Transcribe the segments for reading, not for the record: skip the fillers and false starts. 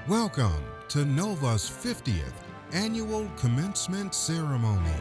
Welcome to NOVA's 50th Annual Commencement Ceremony.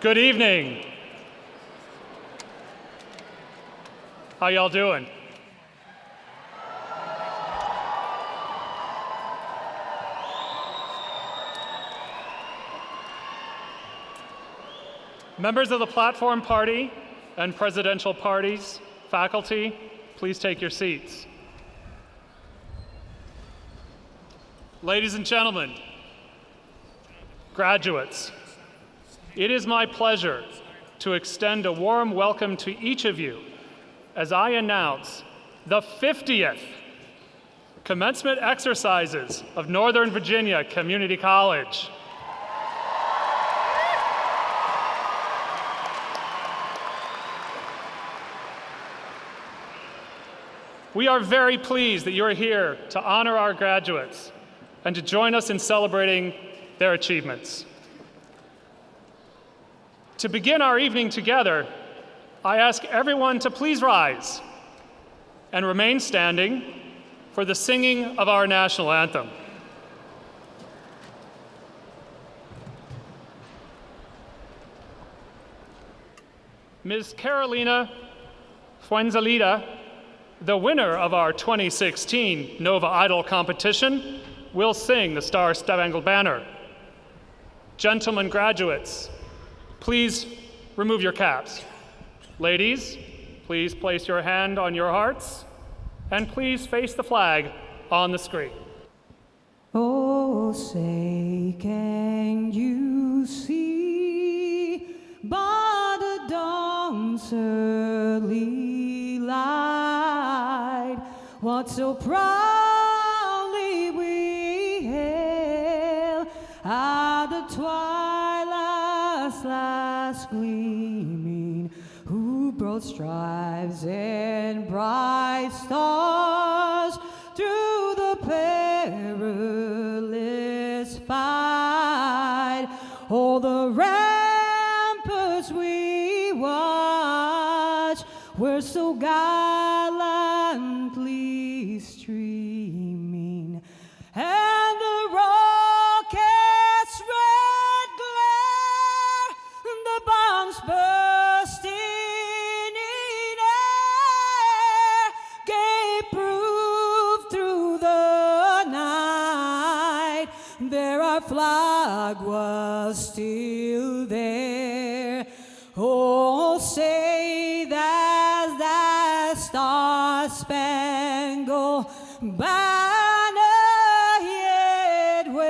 Good evening. How y'all doing? Members of the platform party and presidential parties, faculty, please take your seats. Ladies and gentlemen, graduates, it is my pleasure to extend a warm welcome to each of you as I announce the 50th commencement exercises of Northern Virginia Community College. We are very pleased that you are here to honor our graduates and to join us in celebrating their achievements. To begin our evening together, I ask everyone to please rise and remain standing for the singing of our national anthem. Ms. Carolina FUENZALIDA, the winner of our 2016 Nova Idol competition, will sing the Star-Spangled Banner. Gentlemen graduates, please remove your caps. Ladies, please place your hand on your hearts, and please face the flag on the screen. Oh, say, can you see by the dawn's early light what so proudly we hailed at the twilight's last gleaming, who brought stripes and bright stars through the perilous fight? All the ramparts we watched were so gallantly streaming, and the rocket's red glare, the bombs bursting in air, gave proof through the night that our flag was still there. Oh, say that that star-spangled banner yet wave.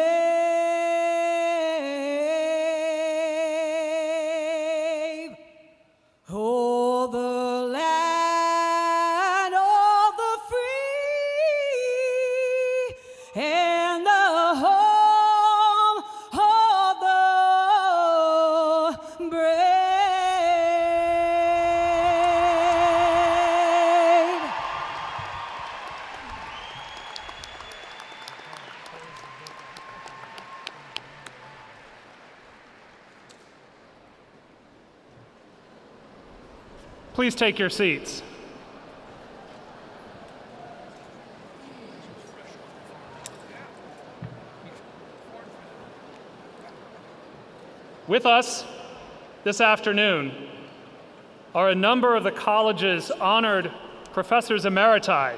Oh, the land of the free and the home of the brave. Please take your seats. With us this afternoon are a number of the college's honored professors emeriti.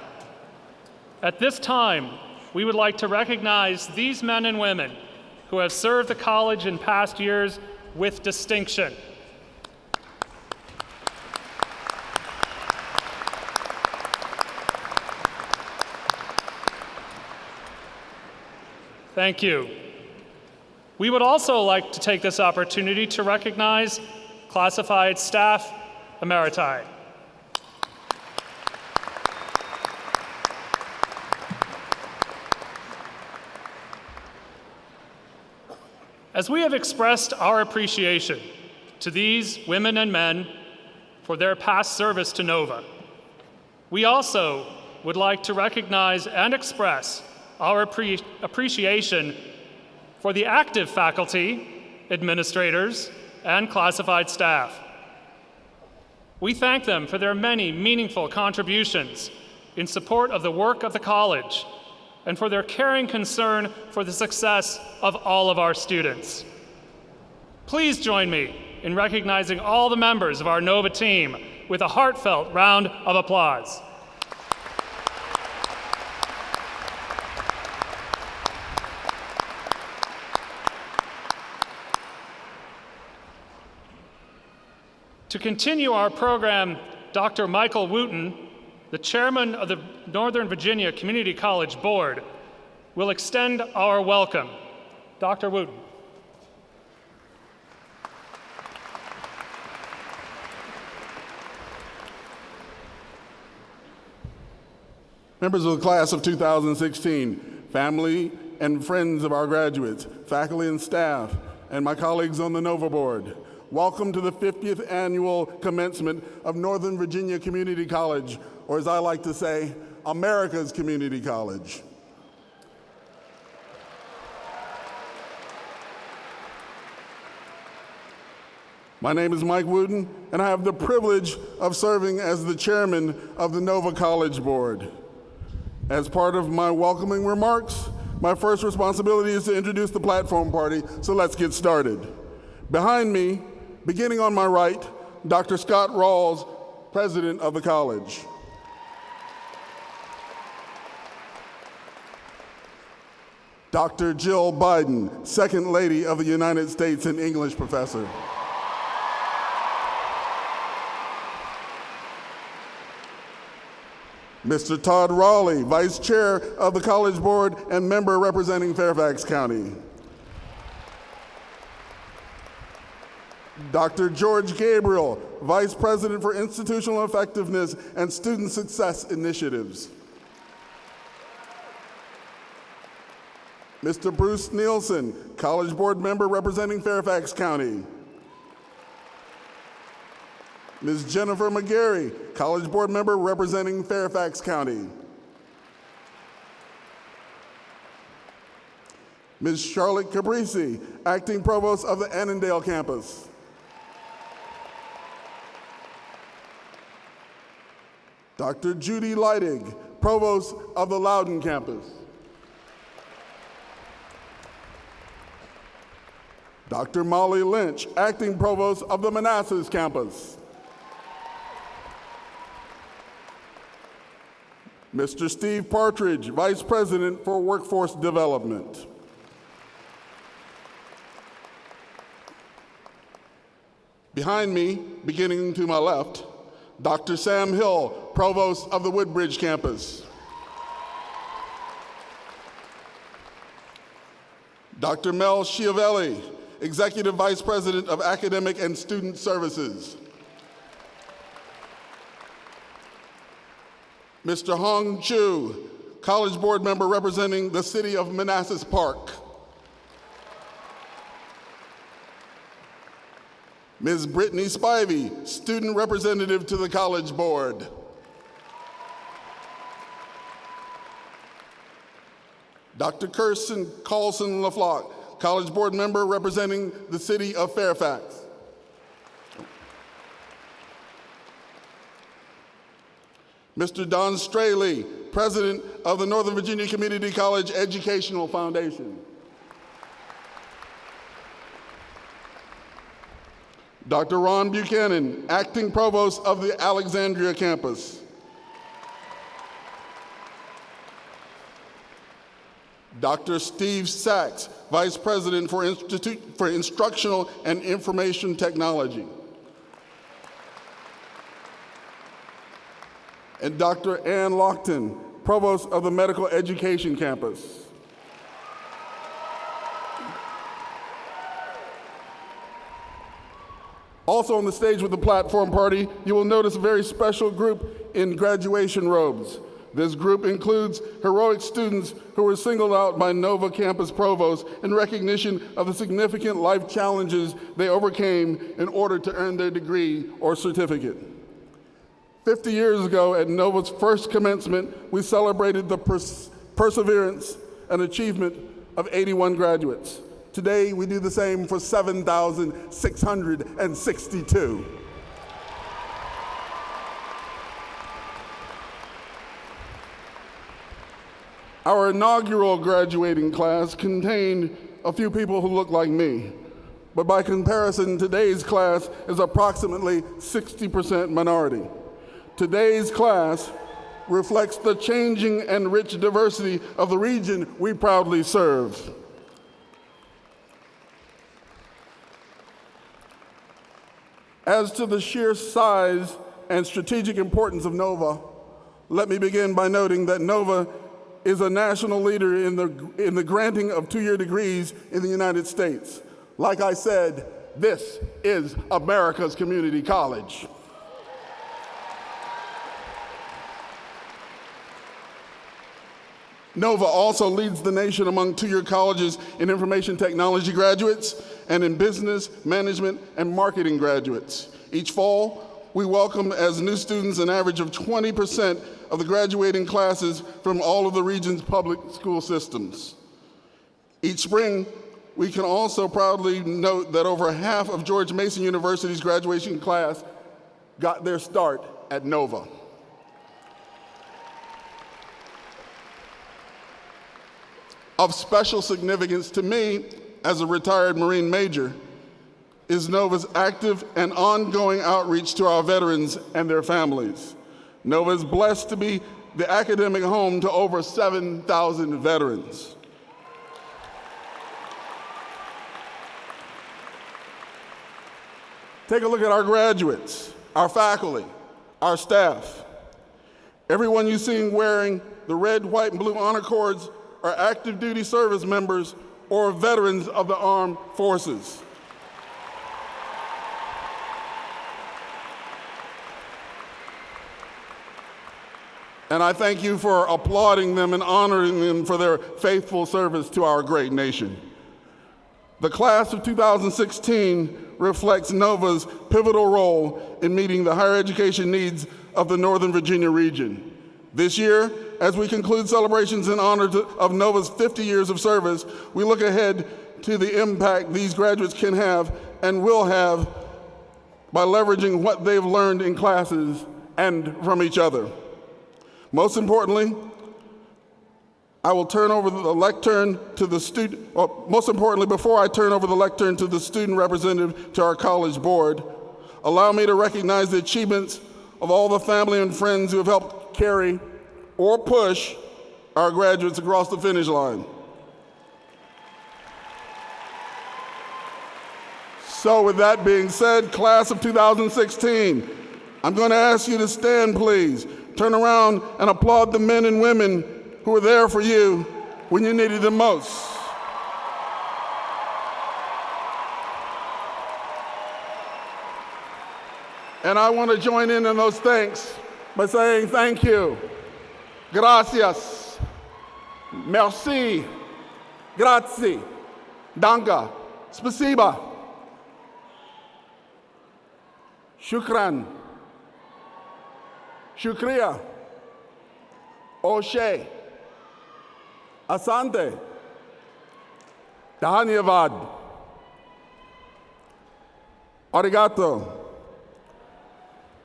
At this time, we would like to recognize these men and women who have served the college in past years with distinction. Thank you. We would also like to take this opportunity to recognize classified staff emeriti. As we have expressed our appreciation to these women and men for their past service to Nova, we also would like to recognize and express our appreciation for the active faculty, administrators, and classified staff. We thank them for their many meaningful contributions in support of the work of the college and for their caring concern for the success of all of our students. Please join me in recognizing all the members of our NOVA team with a heartfelt round of applause. To continue our program, Dr. Michael Wooten, the chairman of the Northern Virginia Community College Board, will extend our welcome. Dr. Wooten. Members of the class of 2016, family and friends of our graduates, faculty and staff, and my colleagues on the NOVA board, welcome to the 50th annual commencement of Northern Virginia Community College, or as I like to say, America's Community College. My name is Mike Wooten, and I have the privilege of serving as the chairman of the NOVA College Board. As part of my welcoming remarks, my first responsibility is to introduce the platform party, so let's get started. Behind me, beginning on my right, Dr. Scott Rawls, president of the college. Dr. Jill Biden, Second Lady of the United States and English professor. Mr. Todd Raleigh, Vice Chair of the College Board and member representing Fairfax County. Dr. George Gabriel, Vice President for Institutional Effectiveness and Student Success Initiatives. Mr. Bruce Nielsen, College Board member representing Fairfax County. Ms. Jennifer McGarry, College Board member representing Fairfax County. Ms. Charlotte Cabrisi, Acting Provost of the Annandale campus. Dr. Judy Leidig, Provost of the Loudoun campus. Dr. Molly Lynch, Acting Provost of the Manassas campus. Mr. Steve Partridge, Vice President for Workforce Development. Behind me, beginning to my left, Dr. Sam Hill, Provost of the Woodbridge campus. Dr. Mel Schiavelli, Executive Vice President of Academic and Student Services. Mr. Hong Chu, College Board member representing the City of Manassas Park. Ms. Brittany Spivey, Student Representative to the College Board. Dr. Kirsten Carlson LaFlock, College Board member representing the City of Fairfax. Mr. Don Straley, President of the Northern Virginia Community College Educational Foundation. Dr. Ron Buchanan, Acting Provost of the Alexandria campus. Dr. Steve Sachs, Vice President for Institute for Instructional and Information Technology. And Dr. Ann Lockton, Provost of the Medical Education campus. Also on the stage with the platform party, you will notice a very special group in graduation robes. This group includes heroic students who were singled out by NOVA campus provosts in recognition of the significant life challenges they overcame in order to earn their degree or certificate. 50 years ago at NOVA's first commencement, we celebrated the perseverance and achievement of 81 graduates. Today, we do the same for 7,662. Our inaugural graduating class contained a few people who look like me. but by comparison, today's class is approximately 60% minority. Today's class reflects the changing and rich diversity of the region we proudly serve. As to the sheer size and strategic importance of NOVA, let me begin by noting that NOVA is a national leader in the granting of two-year degrees in the United States. Like I said, this is America's community college. NOVA also leads the nation among two-year colleges in information technology graduates and in business, management, and marketing graduates. Each fall, we welcome as new students an average of 20% of the graduating classes from all of the region's public school systems. Each spring, we can also proudly note that over half of George Mason University's graduation class got their start at NOVA. Of special significance to me, as a retired Marine major, is NOVA's active and ongoing outreach to our veterans and their families. NOVA is blessed to be the academic home to over 7,000 veterans. Take a look at our graduates, our faculty, our staff. Everyone you see wearing the red, white, and blue honor cords are active duty service members or veterans of the armed forces. And I thank you for applauding them and honoring them for their faithful service to our great nation. The class of 2016 reflects NOVA's pivotal role in meeting the higher education needs of the Northern Virginia region. This year, as we conclude celebrations in honor of NOVA's 50 years of service, we look ahead to the impact these graduates can have and will have by leveraging what they've learned in classes and from each other. Most importantly, I will turn over the lectern to the student, most importantly, before I turn over the lectern to the student representative to our college board, allow me to recognize the achievements of all the family and friends who have helped carry or push our graduates across the finish line. So with that being said, class of 2016, I'm going to ask you to stand, please. Turn around and applaud the men and women who were there for you when you needed them most. And I want to join in those thanks by saying thank you, gracias, merci, grazie, danke, spasiba, shukran, shukriya, oshe, asante, dhanyavad, arigato,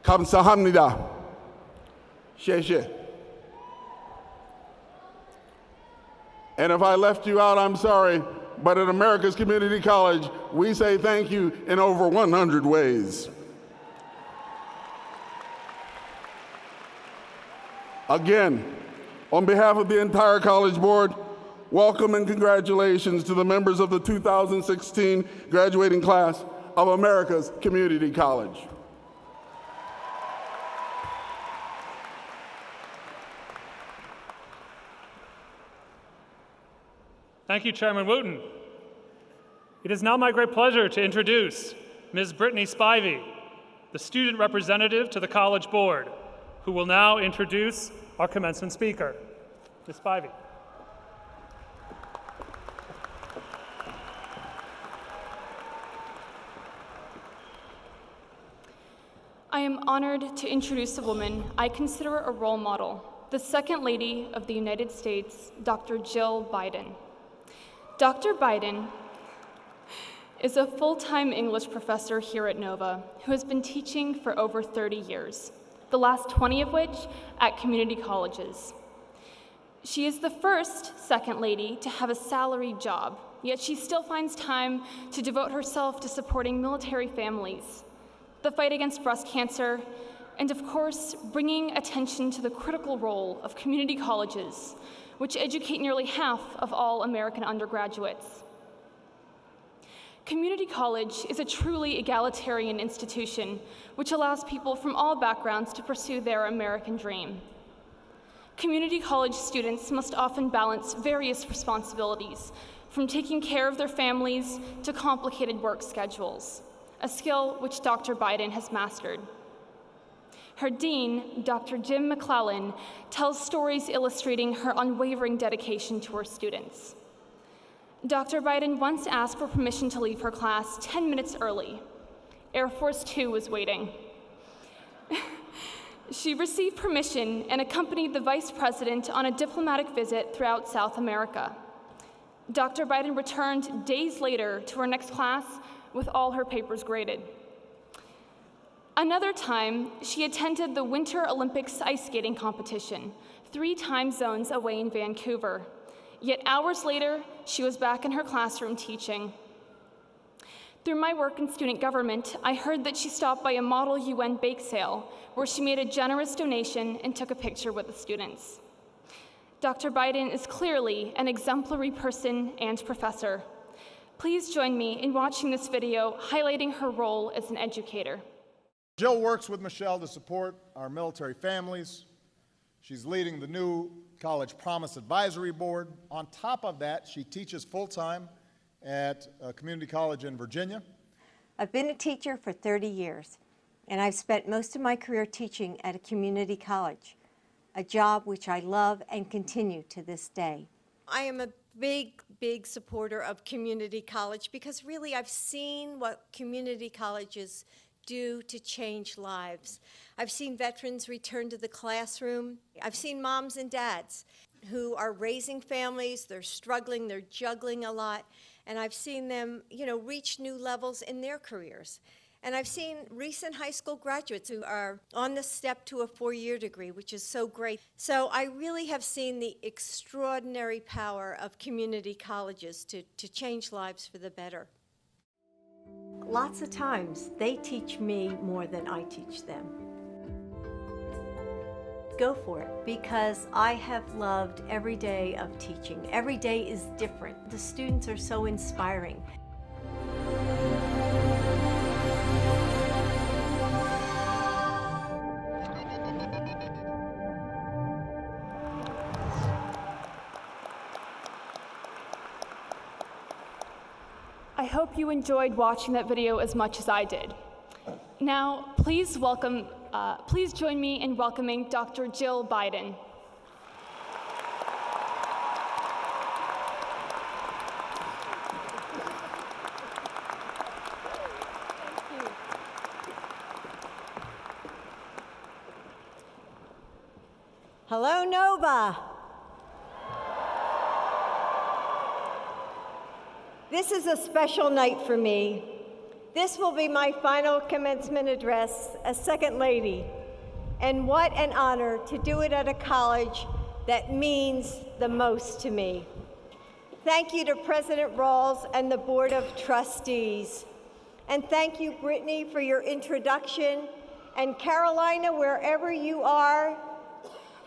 kamsahamnida, sheshe. And if I left you out, I'm sorry, but at America's Community College, we say thank you in over 100 ways. Again, on behalf of the entire College Board, welcome and congratulations to the members of the 2016 graduating class of America's Community College. Thank you, Chairman Wooten. It is now my great pleasure to introduce Ms. BRITTANY SPIVEY, the student representative to the College Board, who will now introduce our commencement speaker. Ms. Spivey. I am honored to introduce a woman I consider a role model, the Second Lady of the United States, Dr. Jill Biden. Dr. Biden is a full-time English professor here at NOVA who has been teaching for over 30 years, the last 20 of which at community colleges. She is the first Second Lady to have a salaried job yet she still finds time to devote herself to supporting military families, the fight against breast cancer, and of course, bringing attention to the critical role of community colleges, which educate nearly half of all American undergraduates. Community college is a truly egalitarian institution which allows people from all backgrounds to pursue their American dream. Community college students must often balance various responsibilities, from taking care of their families to complicated work schedules, a skill which Dr. Biden has mastered. Her dean, Dr. Jim McClellan, tells stories illustrating her unwavering dedication to her students. Dr. Biden once asked for permission to leave her class 10 minutes early. Air Force Two was waiting. She received permission and accompanied the vice president on a diplomatic visit throughout South America. Dr. Biden returned days later to her next class with all her papers graded. Another time, she attended the Winter Olympics ice skating competition, 3 time zones away in Vancouver. Yet hours later, she was back in her classroom teaching. Through my work in student government, I heard that she stopped by a model UN bake sale where she made a generous donation and took a picture with the students. Dr. Biden is clearly an exemplary person and professor. Please join me in watching this video highlighting her role as an educator. Jill works with Michelle to support our military families. She's leading the new College Promise Advisory Board. On top of that, she teaches full-time at a community college in Virginia. I've been a teacher for 30 years, and I've spent most of my career teaching at a community college, a job which I love and continue to this day. I am a big supporter of community college because really I've seen what community colleges do to change lives. I've seen veterans return to the classroom. I've seen moms and dads who are raising families, they're struggling, they're juggling a lot, and I've seen them, reach new levels in their careers. And I've seen recent high school graduates who are on the step to a 4-year degree, which is so great. So I really have seen the extraordinary power of community colleges to change lives for the better. Lots of times, they teach me more than I teach them. Go for it, because I have loved every day of teaching. Every day is different. The students are so inspiring. I hope you enjoyed watching that video as much as I did. Now, please join me in welcoming Dr. Jill Biden. Hello, Nova. This is a special night for me. This will be my final commencement address as second lady. And what an honor to do it at a college that means the most to me. Thank you to President Rawls and the Board of Trustees. And thank you, Brittany, for your introduction. And Carolina, wherever you are,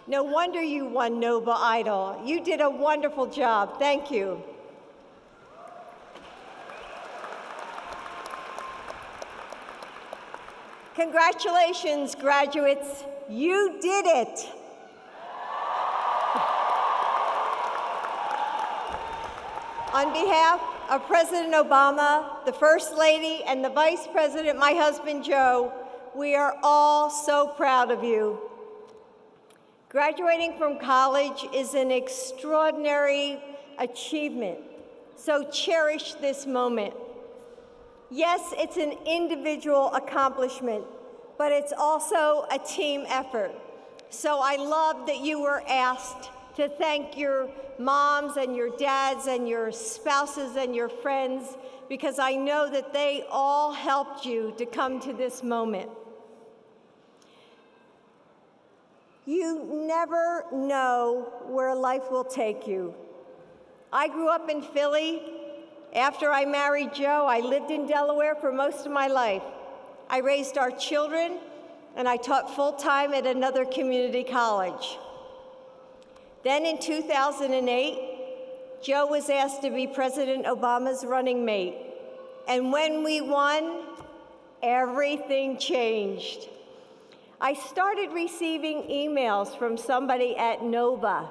no wonder you won Nova Idol. You did a wonderful job. Thank you. Congratulations, graduates. You did it. On behalf of President Obama, the First Lady, and the Vice President, my husband, Joe, we are all so proud of you. Graduating from college is an extraordinary achievement, so cherish this moment. Yes, it's an individual accomplishment, but it's also a team effort. So I love that you were asked to thank your moms and your dads and your spouses and your friends, because I know that they all helped you to come to this moment. You never know where life will take you. I grew up in Philly, After I married Joe, I lived in Delaware for most of my life. I raised our children, and I taught full-time at another community college. Then in 2008, Joe was asked to be President Obama's running mate. And when we won, everything changed. I started receiving emails from somebody at NOVA.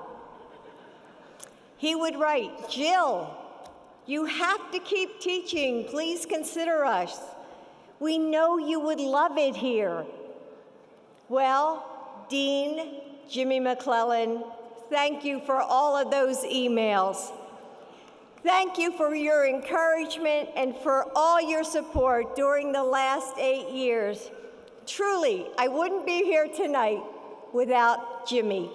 He would write, "Jill, you have to keep teaching. Please consider us. We know you would love it here." Well, Dean Jimmy McClellan, thank you for all of those emails. Thank you for your encouragement and for all your support during the last 8 years. Truly, I wouldn't be here tonight without Jimmy.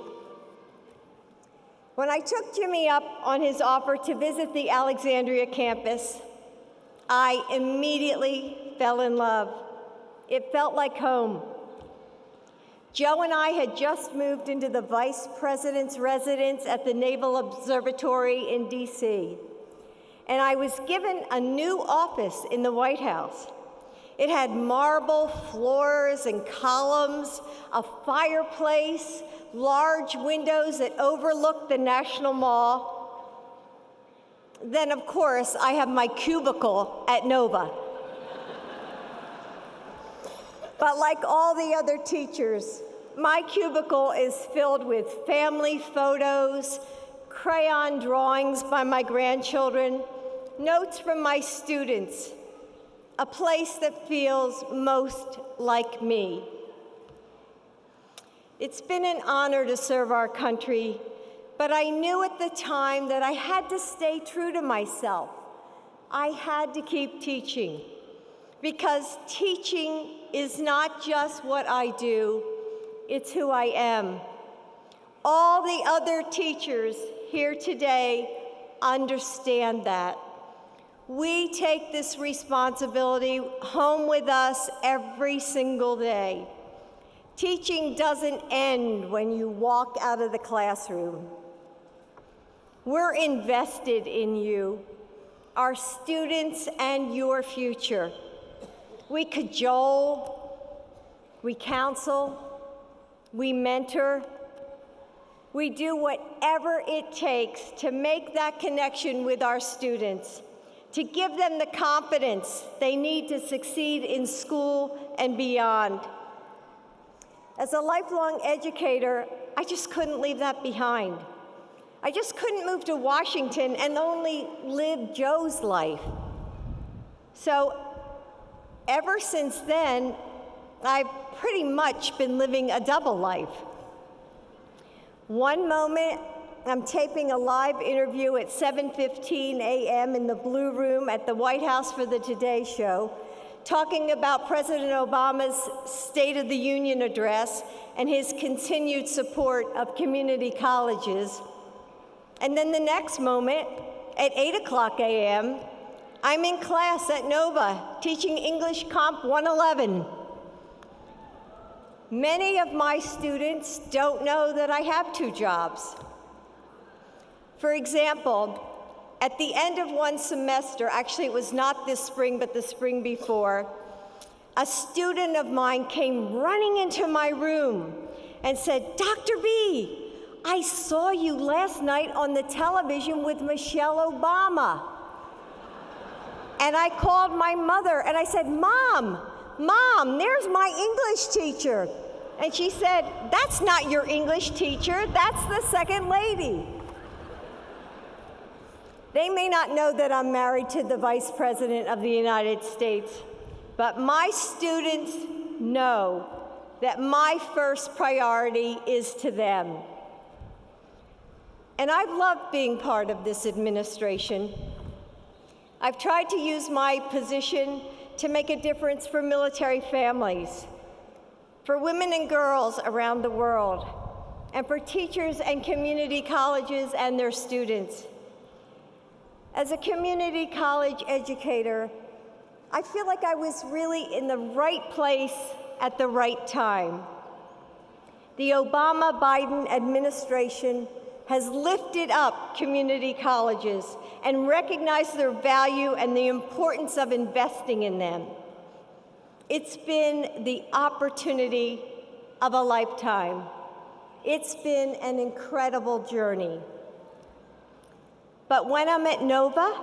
When I took Jimmy up on his offer to visit the Alexandria campus, I immediately fell in love. It felt like home. Joe and I had just moved into the Vice President's residence at the Naval Observatory in DC, and I was given a new office in the White House. It had marble floors and columns, a fireplace, large windows that overlooked the National Mall. Then, of course, I have my cubicle at NOVA. But like all the other teachers, my cubicle is filled with family photos, crayon drawings by my grandchildren, notes from my students, a place that feels most like me. It's been an honor to serve our country, but I knew at the time that I had to stay true to myself. I had to keep teaching, because teaching is not just what I do, it's who I am. All the other teachers here today understand that. We take this responsibility home with us every single day. Teaching doesn't end when you walk out of the classroom. We're invested in you, our students, and your future. We cajole, we counsel, we mentor. We do whatever it takes to make that connection with our students, to give them the confidence they need to succeed in school and beyond. As a lifelong educator, I just couldn't leave that behind. I just couldn't move to Washington and only live Joe's life. So ever since then, I've pretty much been living a double life. One moment, I'm taping a live interview at 7:15 a.m. in the Blue Room at the White House for the Today Show, talking about President Obama's State of the Union address and his continued support of community colleges. And then the next moment, at 8 o'clock a.m., I'm in class at NOVA, teaching English Comp 111. Many of my students don't know that I have 2 jobs. For example, at the end of one semester, actually it was not this spring, but the spring before, a student of mine came running into my room and said, "Dr. B, I saw you last night on the television with Michelle Obama." And I called my mother and I said, Mom, there's my English teacher." And she said, "That's not your English teacher, that's the second lady." They may not know that I'm married to the Vice President of the United States, but my students know that my first priority is to them. And I've loved being part of this administration. I've tried to use my position to make a difference for military families, for women and girls around the world, and for teachers and community colleges and their students. As a community college educator, I feel like I was really in the right place at the right time. The Obama-Biden administration has lifted up community colleges and recognized their value and the importance of investing in them. It's been the opportunity of a lifetime. It's been an incredible journey. But when I'm at Nova,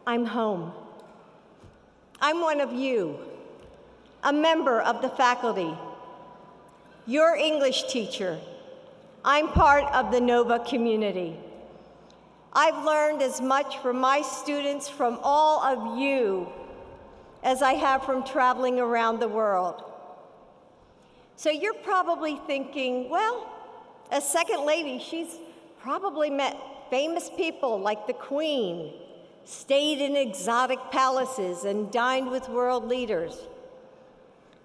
I'm home. I'm one of you, a member of the faculty, your English teacher. I'm part of the Nova community. I've learned as much from my students, from all of you, as I have from traveling around the world. So you're probably thinking, well, as second lady, she's probably met famous people like the Queen, stayed in exotic palaces, and dined with world leaders.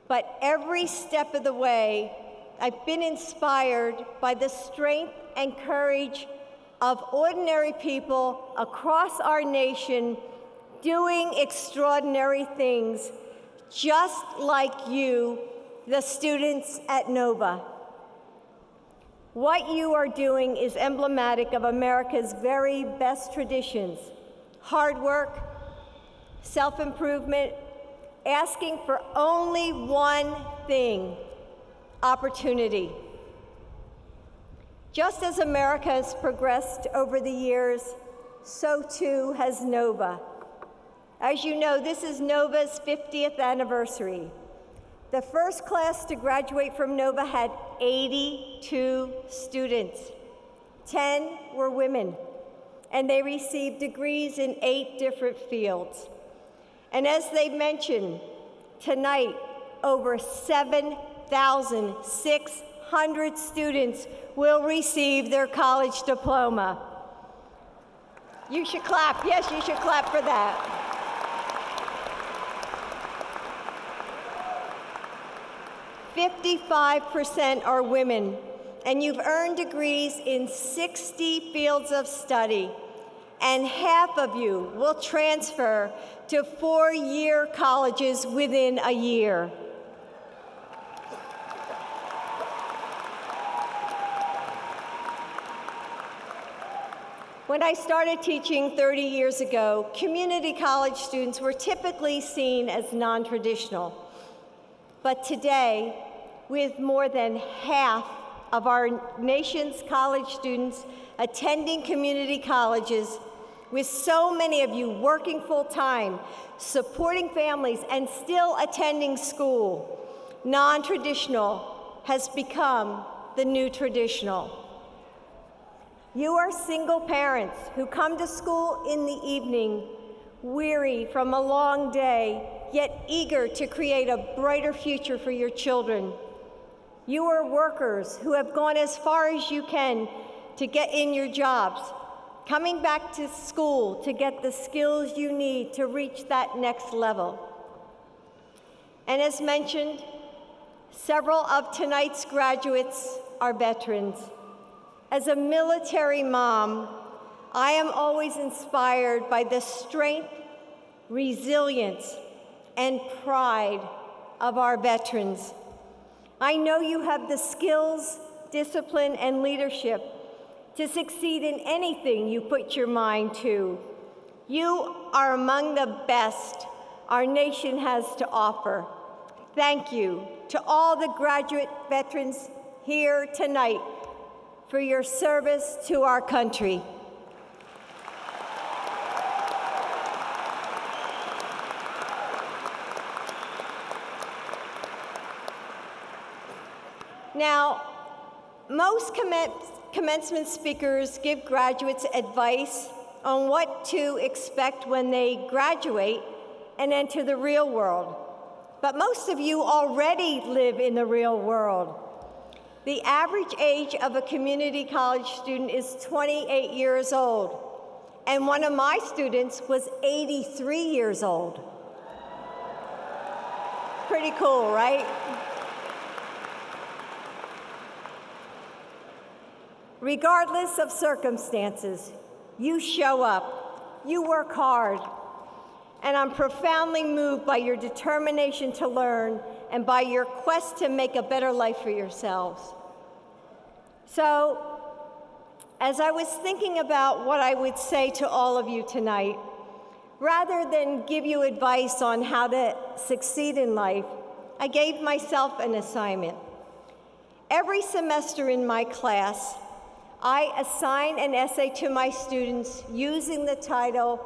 But every step of the way, I've been inspired by the strength and courage of ordinary people across our nation doing extraordinary things, just like you, the students at Nova. What you are doing is emblematic of America's very best traditions: hard work, self-improvement, asking for only one thing: opportunity. Just as America has progressed over the years, so too has Nova. As you know, this is Nova's 50th anniversary. The first class to graduate from Nova had 82 students. 10 were women, and they received degrees in 8 different fields. And as they mentioned, tonight, over 7,600 students will receive their college diploma. You should clap. Yes, you should clap for that. "55% are women, and you've earned degrees in 60 fields of study, and half of you will transfer to 4-year colleges within a year. When I started teaching 30 years ago, community college students were typically seen as non-traditional. But today, with more than half of our nation's college students attending community colleges, with so many of you working full-time, supporting families, and still attending school, non-traditional has become the new traditional. You are single parents who come to school in the evening, weary from a long day, yet eager to create a brighter future for your children. You are workers who have gone as far as you can to get in your jobs, coming back to school to get the skills you need to reach that next level. And as mentioned, several of tonight's graduates are veterans. As a military mom, I am always inspired by the strength, resilience, and pride of our veterans. I know you have the skills, discipline, and leadership to succeed in anything you put your mind to. You are among the best our nation has to offer. Thank you to all the graduate veterans here tonight for your service to our country. Now, most commencement speakers give graduates advice on what to expect when they graduate and enter the real world. But most of you already live in the real world. The average age of a community college student is 28 years old, and one of my students was 83 years old. Pretty cool, right? Regardless of circumstances, you show up, you work hard, and I'm profoundly moved by your determination to learn and by your quest to make a better life for yourselves. So, As I was thinking about what I would say to all of you tonight, rather than give you advice on how to succeed in life, I gave myself an assignment. Every semester in my class, I assign an essay to my students using the title,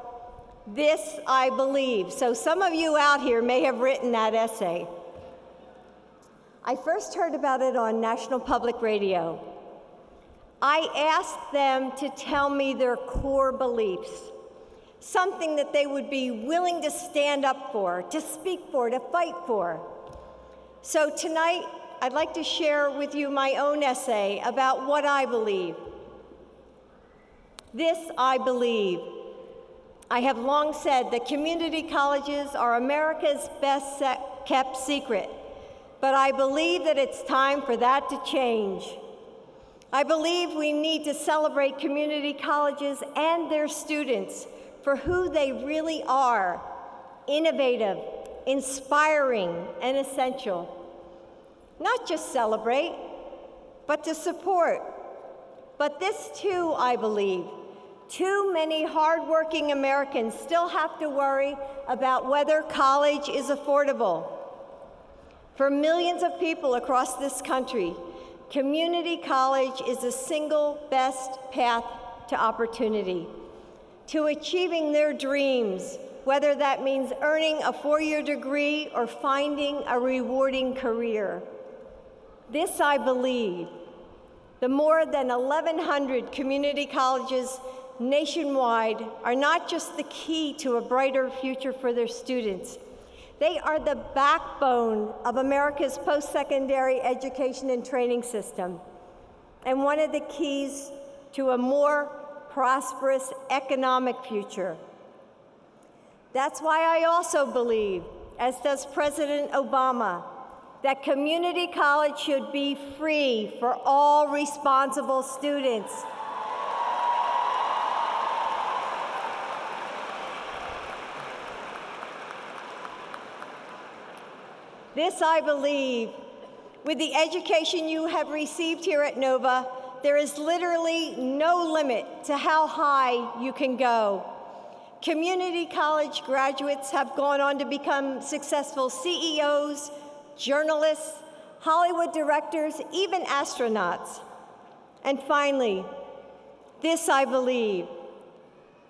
"This I Believe." So some of you out here may have written that essay. I first heard about it on National Public Radio. I asked them to tell me their core beliefs, something that they would be willing to stand up for, to speak for, to fight for. So tonight, I'd like to share with you my own essay about what I believe. This I believe. I have long said that community colleges are America's best kept secret, but I believe that it's time for that to change. I believe we need to celebrate community colleges and their students for who they really are: innovative, inspiring, and essential. Not just celebrate, but to support. But this too, I believe, too many hardworking Americans still have to worry about whether college is affordable. For millions of people across this country, community college is the single best path to opportunity, to achieving their dreams, whether that means earning a four-year degree or finding a rewarding career. This I believe. The more than 1,100 community colleges nationwide are not just the key to a brighter future for their students. They are the backbone of America's post-secondary education and training system, and one of the keys to a more prosperous economic future. That's why I also believe, as does President Obama, that community college should be free for all responsible students. This I believe. With the education you have received here at Nova, there is literally no limit to how high you can go. Community college graduates have gone on to become successful CEOs, journalists, Hollywood directors, even astronauts. And finally, this I believe.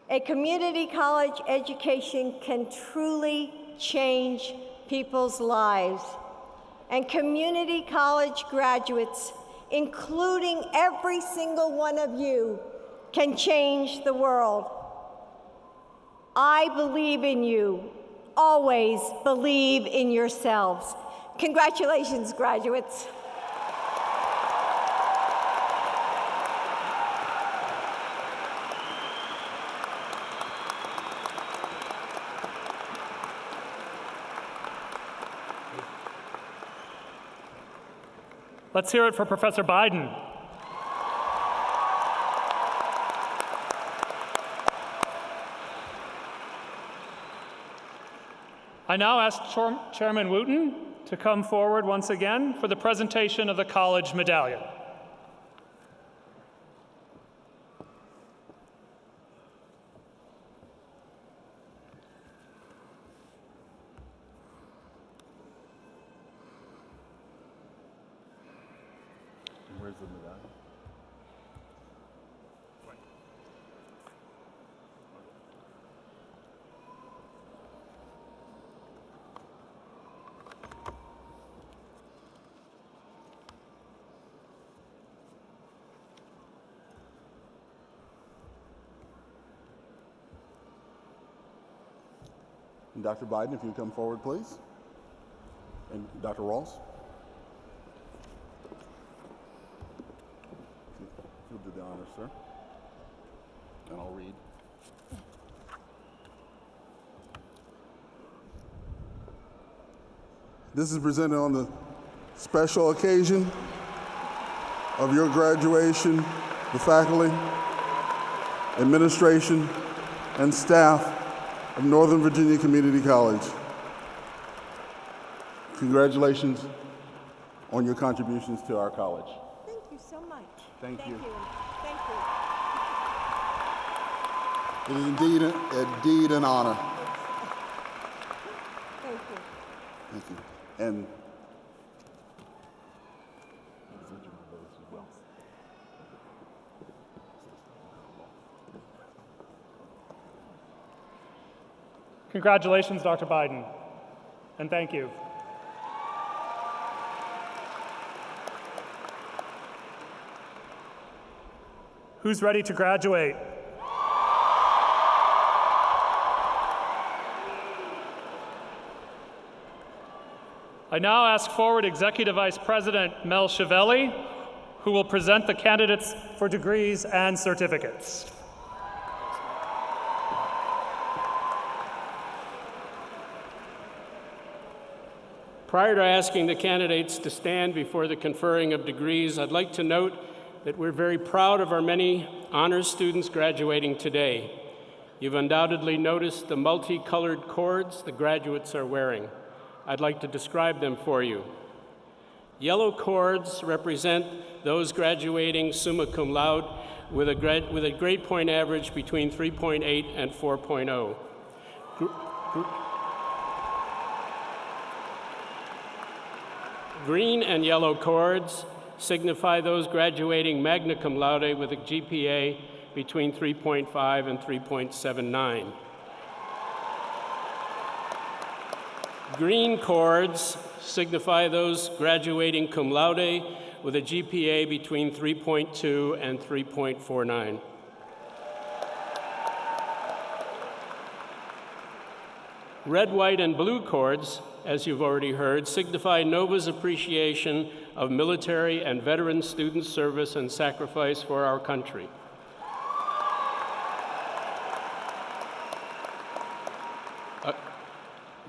A community college education can truly change people's lives. And community college graduates, including every single one of you, can change the world. I believe in you. Always believe in yourselves. Congratulations, graduates. Let's hear it for Professor Biden. I now ask Chairman Wooten to come forward once again for the presentation of the college medallion. Where's the medallion? And Dr. Biden, if you would come forward, please. And Dr. Rawls. You'll do the honors, sir. And I'll read. This is presented on the special occasion of your graduation, the faculty, administration, and staff of Northern Virginia Community College. Congratulations on your contributions to our college. Thank you so much. Thank you. Thank you. It is indeed an honor. Thank you. Thank you. And congratulations, Dr. Biden, and thank you. Who's ready to graduate? I now ask forward Executive Vice President Mel Chiavelli, who will present the candidates for degrees and certificates. Prior to asking the candidates to stand before the conferring of degrees, I'd like to note that we're very proud of our many honors students graduating today. You've undoubtedly noticed the multicolored cords the graduates are wearing. I'd like to describe them for you. Yellow cords represent those graduating summa cum laude with a grade point average between 3.8 and 4.0. Green and yellow cords signify those graduating magna cum laude with a GPA between 3.5 and 3.79. Green cords signify those graduating cum laude with a GPA between 3.2 and 3.49. Red, white, and blue cords, as you've already heard, signify NOVA's appreciation of military and veteran student service and sacrifice for our country.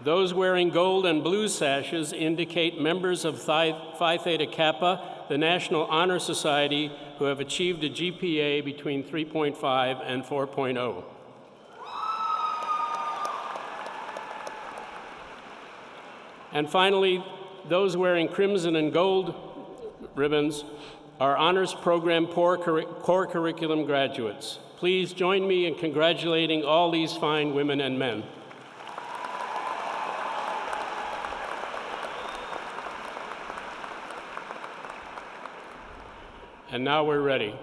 Those wearing gold and blue sashes indicate members of Phi Theta Kappa, the National Honor Society, who have achieved a GPA between 3.5 and 4.0. And finally, those wearing crimson and gold ribbons are honors program core curriculum graduates. Please join me in congratulating all these fine women and men. And now we're ready.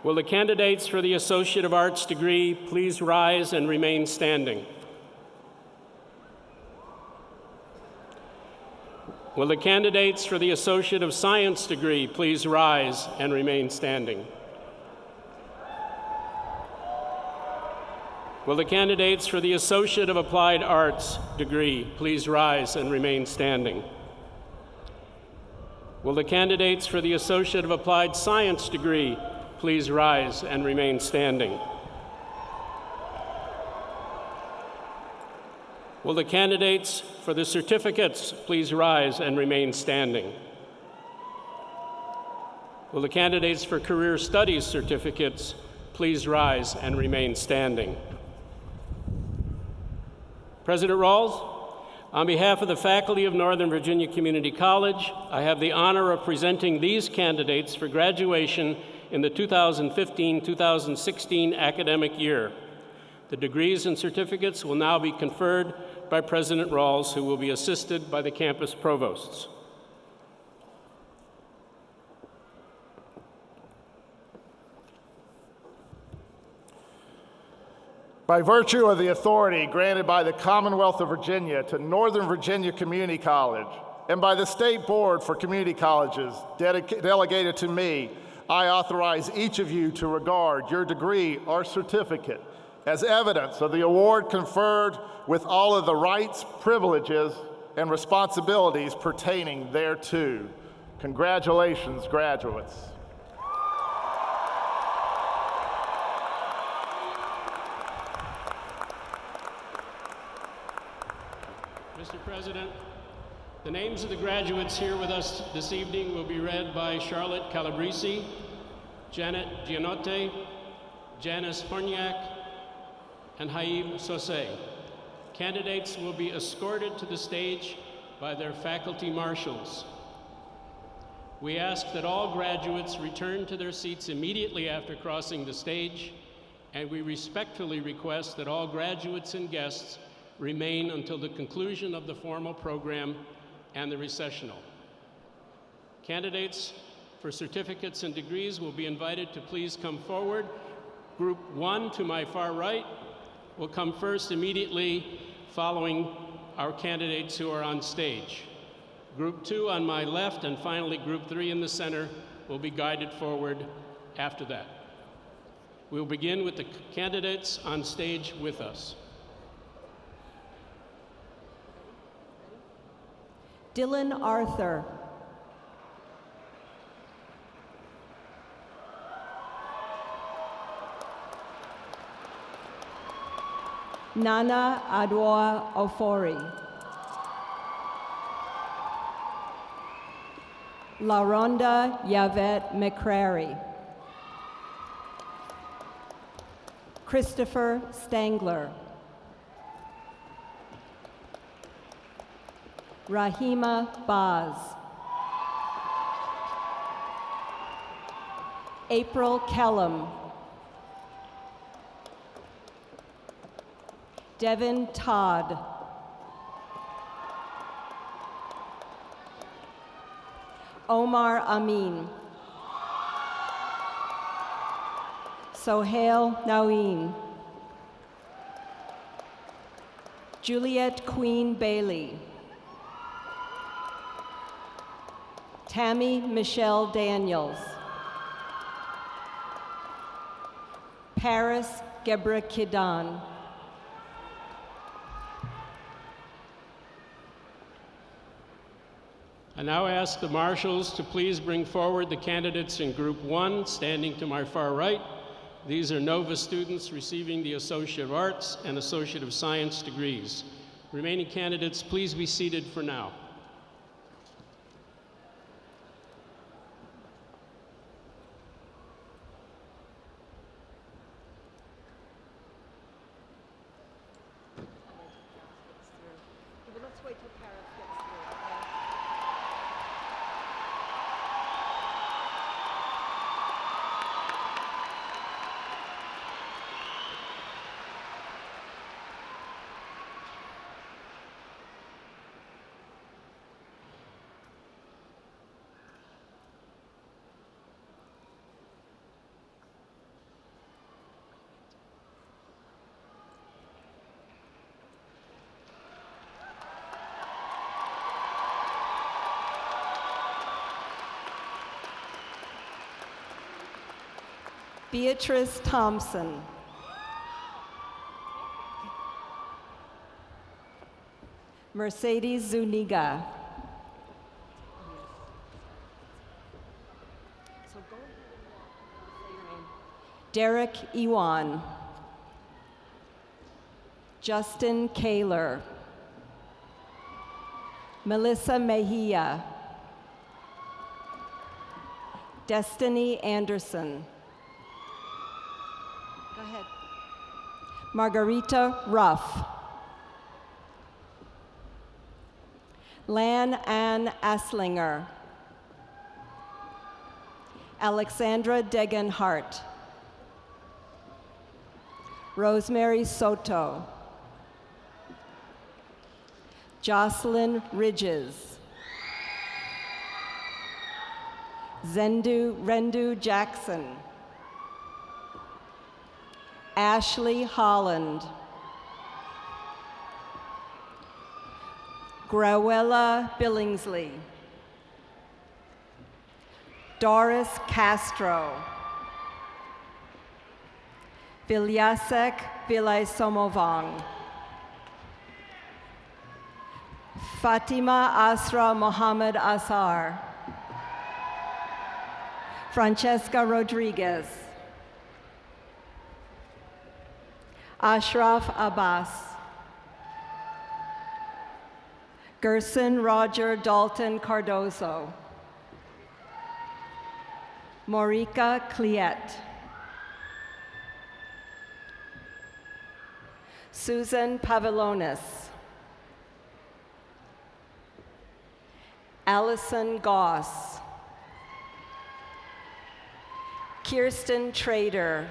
Will the candidates for the Associate of Arts degree please rise and remain standing? Will the candidates for the Associate of Science degree please rise and remain standing? Will the candidates for the Associate of Applied Arts degree please rise and remain standing? Will the candidates for the Associate of Applied Science degree please rise and remain standing? Will the candidates for the certificates please rise and remain standing? Will the candidates for Career Studies certificates please rise and remain standing? President Rawls, on behalf of the faculty of Northern Virginia Community College, I have the honor of presenting these candidates for graduation in the 2015-2016 academic year. The degrees and certificates will now be conferred by President Rawls, who will be assisted by the campus provosts. By virtue of the authority granted by the Commonwealth of Virginia to Northern Virginia Community College and by the State Board for Community Colleges delegated to me, I authorize each of you to regard your degree or certificate as evidence of the award conferred with all of the rights, privileges, and responsibilities pertaining thereto. Congratulations, graduates. Mr. President, the names of the graduates here with us this evening will be read by Charlotte Calabresi, Janet Gianotte, Janice Horniak, and Haib Sosé. Candidates will be escorted to the stage by their faculty marshals. We ask that all graduates return to their seats immediately after crossing the stage, and we respectfully request that all graduates and guests remain until the conclusion of the formal program and the recessional. Candidates for certificates and degrees will be invited to please come forward. Group 1 to my far right will come first immediately following our candidates who are on stage. Group 2 on my left, and finally Group 3 in the center will be guided forward after that. We'll begin with the candidates on stage with us. Dylan Arthur. Nana Adwoa Ofori. LaRonda Yvette McCrary. Christopher Stangler. Rahima Baz. April Kellum. Devin Todd. Omar Amin. Sohail Naween. Juliet Queen Bailey. Tammy Michelle Daniels. Paris Gebra Kidan. I now ask the marshals to please bring forward the candidates in Group 1, standing to my far right. These are NOVA students receiving the Associate of Arts and Associate of Science degrees. Remaining candidates, please be seated for now. Beatrice Thompson. Mercedes Zuniga. Derek Ewan. Justin Kaler. Melissa Mejia. Destiny Anderson. Go ahead. Margarita Ruff. Lan Ann Aslinger. Alexandra Degenhart. Rosemary Soto. Jocelyn Ridges. Rendu Jackson. Ashley Holland. Grauella Billingsley. Doris Castro. Vilyasek Vilaisomovang. Fatima Asra Mohammed Asar. Francesca Rodriguez. Ashraf Abbas. Gerson Roger Dalton Cardozo. Morika Cliet. Susan Pavilonis. Allison Goss, Kirsten Trader,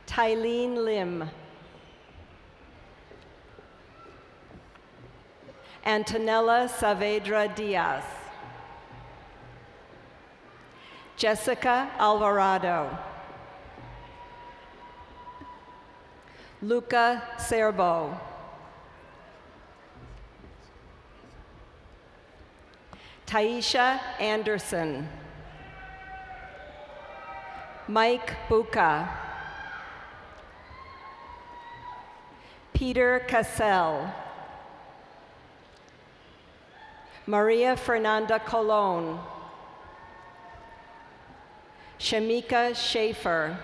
Tylene Lim, Antonella Saavedra Diaz, Jessica Alvarado, Luca Serbo, Taisha Anderson, Mike Buca, Peter Cassell, Maria Fernanda Colon, Shamika Schaefer,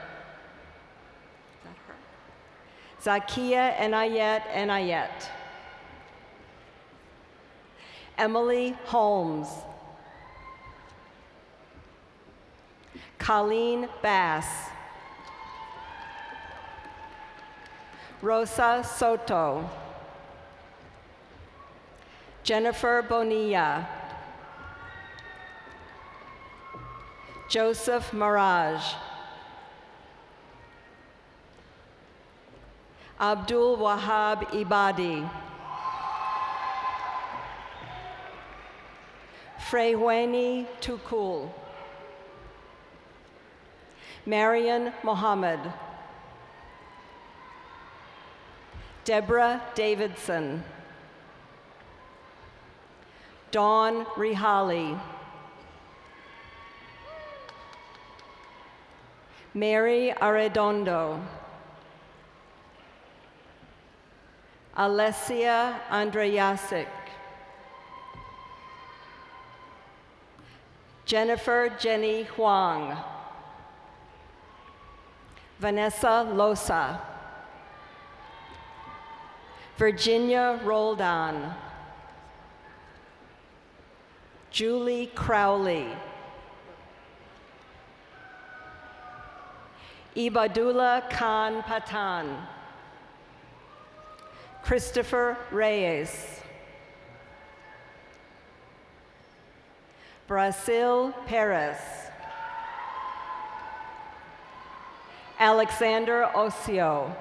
Zakia Enayet, Emily Holmes, Colleen Bass, Rosa Soto, Jennifer Bonilla, Joseph Mirage, Abdul Wahab Ibadi, Freyweni Tukul, Marian Mohammed, Deborah Davidson, Dawn Rihali, Mary Arredondo, Alessia Andrejasic, Jennifer Jenny Huang, Vanessa Losa, Virginia Roldan, Julie Crowley, Ibadullah Khan Patan, Christopher Reyes, Brasil Perez, Alexander Osio,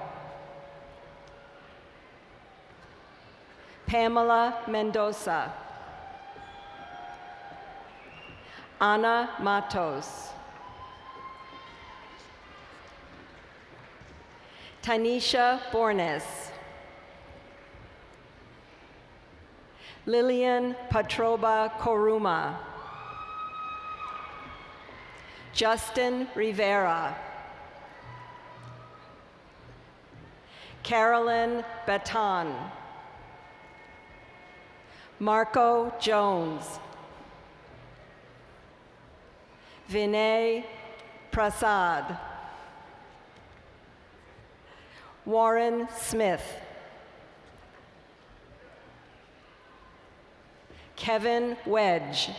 Pamela Mendoza, Ana Matos, Tanisha Bornes, Lillian Patroba Koruma, Justin Rivera, Carolyn Baton, Marco Jones, Vinay Prasad, Warren Smith, Kevin Wedge,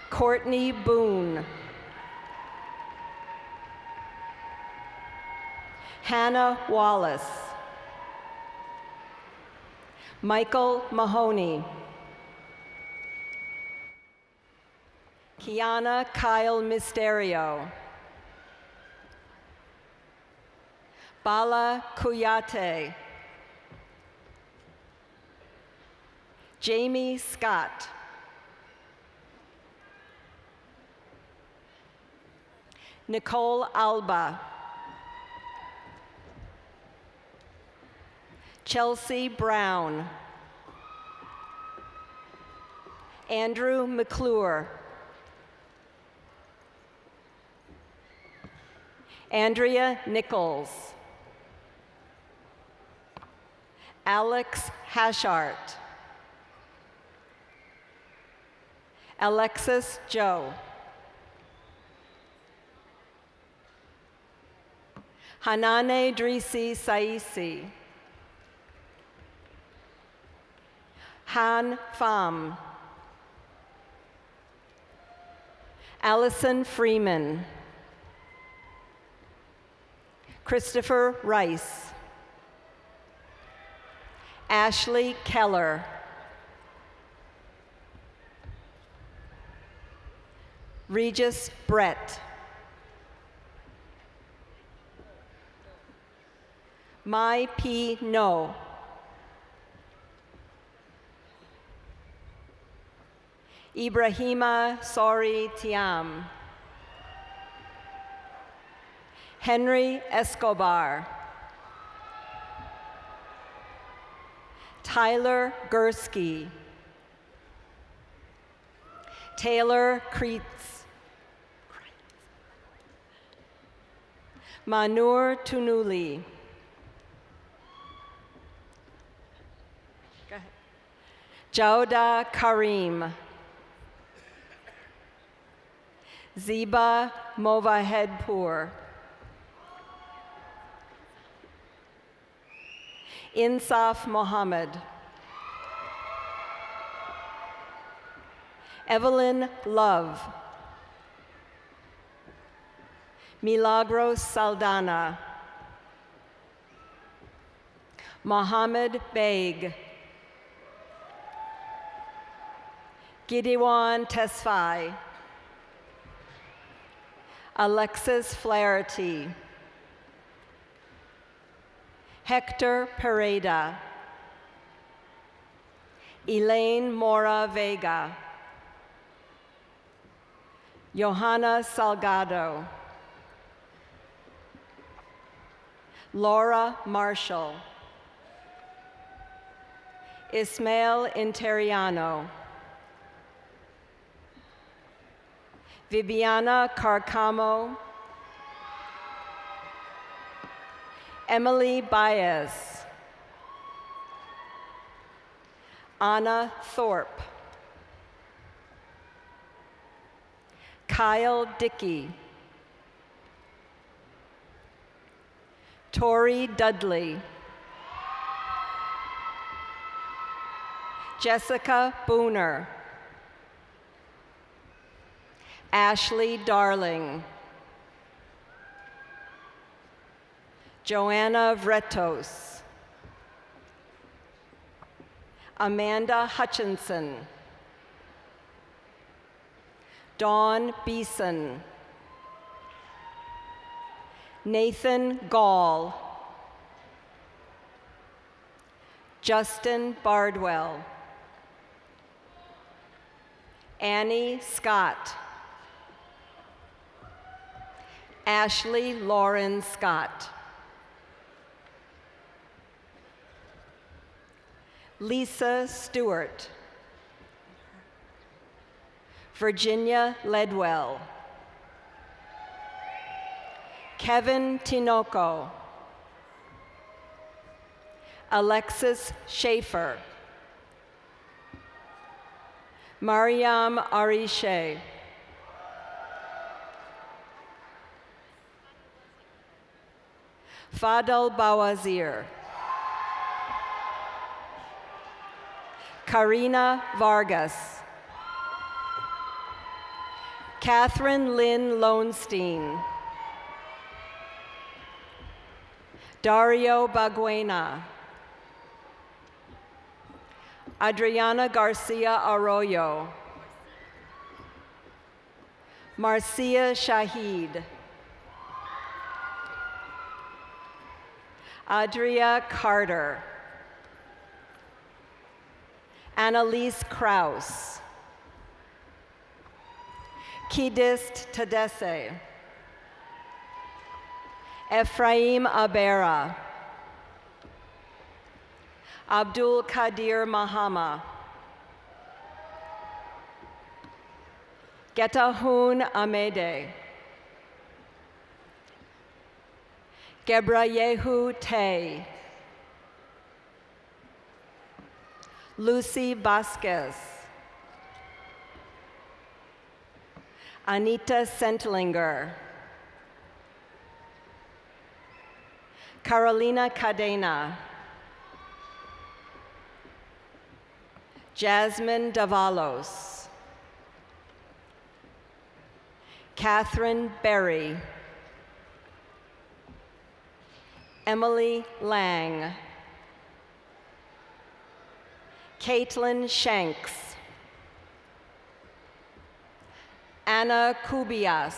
Courtney Boone, Hannah Wallace, Michael Mahoney, Kiana Kyle Misterio, Bala Kuyate, Jamie Scott, Nicole Alba, Chelsea Brown, Andrew McClure, Andrea Nichols, Alex Hashart, Alexis Joe, Hanane Drisi Saisi, Han Pham, Allison Freeman, Christopher Rice, Ashley Keller. Regis Brett. Mai P. No. Ibrahima Sori Tiam. Henry Escobar. Tyler Gursky. Taylor Kreitz. Manur Tunuli. Go ahead. Jauda Karim. Ziba Movahedpour. Insaf Mohammed. Evelyn Love. Milagros Saldana. Mohammed Beg. Gideon Tesfaye. Alexis Flaherty. Hector Pereda. Elaine Mora Vega. Johanna Salgado. Laura Marshall. Ismael Interiano. Viviana Carcamo. Emily Baez. Anna Thorpe. Kyle Dickey. Tori Dudley. Jessica Booner. Ashley Darling. Joanna Vretos. Amanda Hutchinson. Dawn Beeson. Nathan Gall. Justin Bardwell. Annie Scott. Ashley Lauren Scott. Lisa Stewart. Virginia Ledwell. Kevin Tinoco. Alexis Schaefer. Mariam Arishe. Fadel Bawazir. Karina Vargas. Catherine Lynn Lowenstein. Dario Baguena. Adriana Garcia Arroyo. Marcia Shahid. Adria Carter. Annalise Kraus. Kidist Tadesse. Ephraim Abera. Abdul Qadir Mahama. Getahun Amede. Gebrayehu Tay. Lucy Vasquez. Anita Sentlinger. Carolina Cadena. Jasmine Davalos. Catherine Berry. Emily Lang. Caitlin Shanks, Anna Kubias,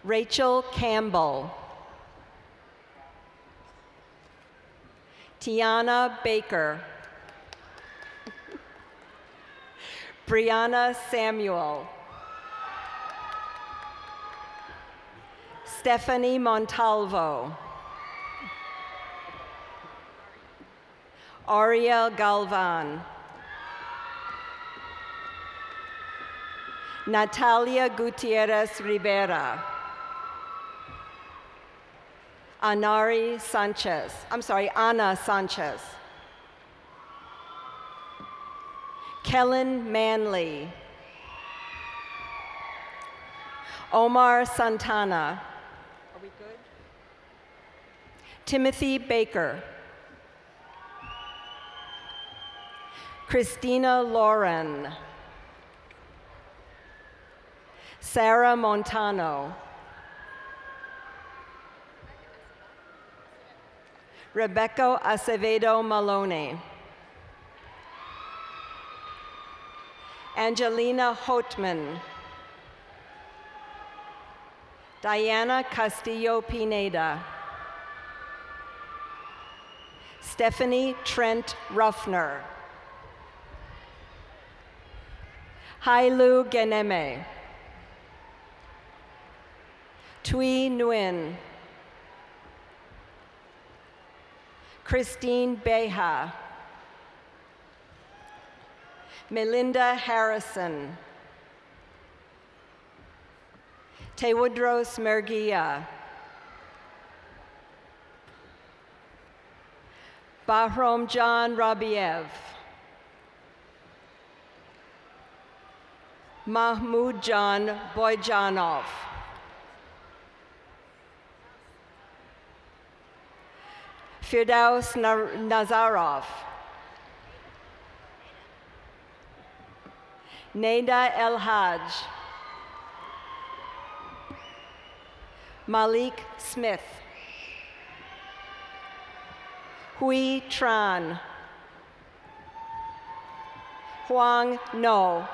Rachel Campbell, Tiana Baker, Brianna Samuel, Stephanie Montalvo, Ariel Galvan, Natalia Gutierrez Rivera, Anna Sanchez, Kellen Manley, Omar Santana, are we good? Timothy Baker, Christina Lauren, Sarah Montano, Rebecca Acevedo Maloney, Angelina Hotman, Diana Castillo Pineda, Stephanie Trent Ruffner, Hailu Geneme, Tui Nguyen, Christine Beha, Melinda Harrison, Tewodros Mergia, Bahrom John Rabiev, Mahmoud John Boyjanov, Firdaus Nazarov, Neda El Haj, Malik Smith, Hui Tran, Huang No,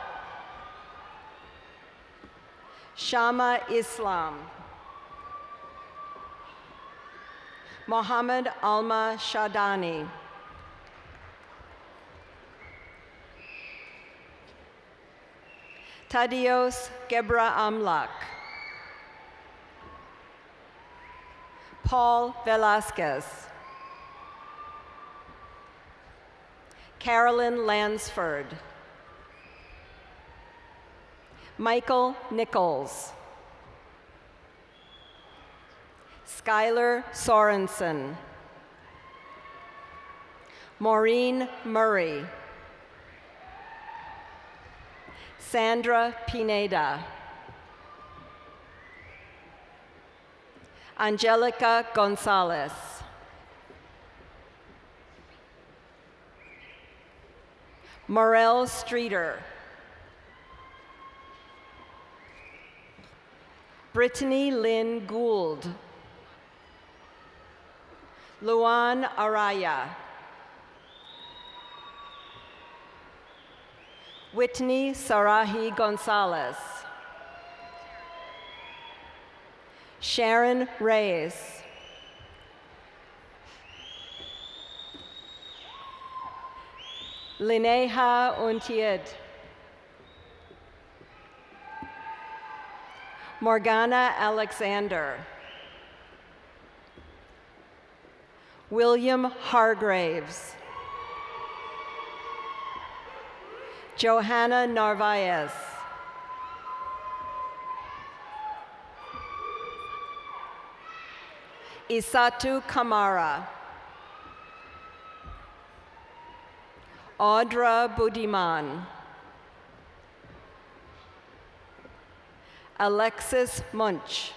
Shama Islam, Mohammed Alma Shadani, Tadios Gebra Amlak, Paul Velasquez, Carolyn Lansford, Michael Nichols, Skylar Sorensen, Maureen Murray, Sandra Pineda, Angelica Gonzalez, Morel Streeter, Brittany Lynn Gould, Luan Araya, Whitney Sarahi Gonzalez, Sharon Reyes, Lineha Untied, Morgana Alexander, William Hargraves, Johanna Narvaez, Isatu Kamara, Audra Budiman, Alexis Munch,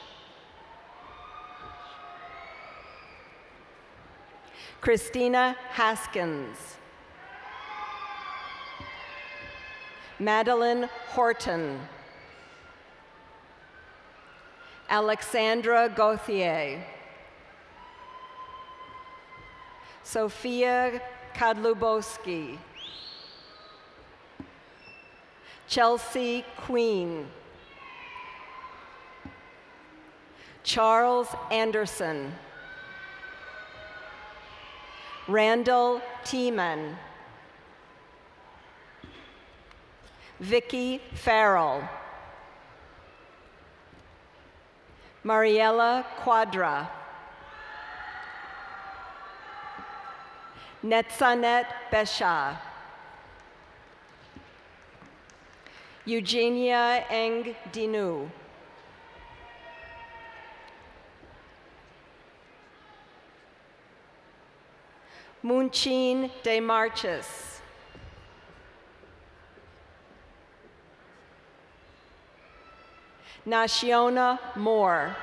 Christina Haskins, Madeline Horton, Alexandra Gauthier, Sophia Kadlubowski. Chelsea Queen. Charles Anderson. Randall Tiemann. Vicky Farrell. Mariela Quadra. Netzanet Besha. Eugenia Eng Dinu. Munchin De Marches. Nashiona Moore.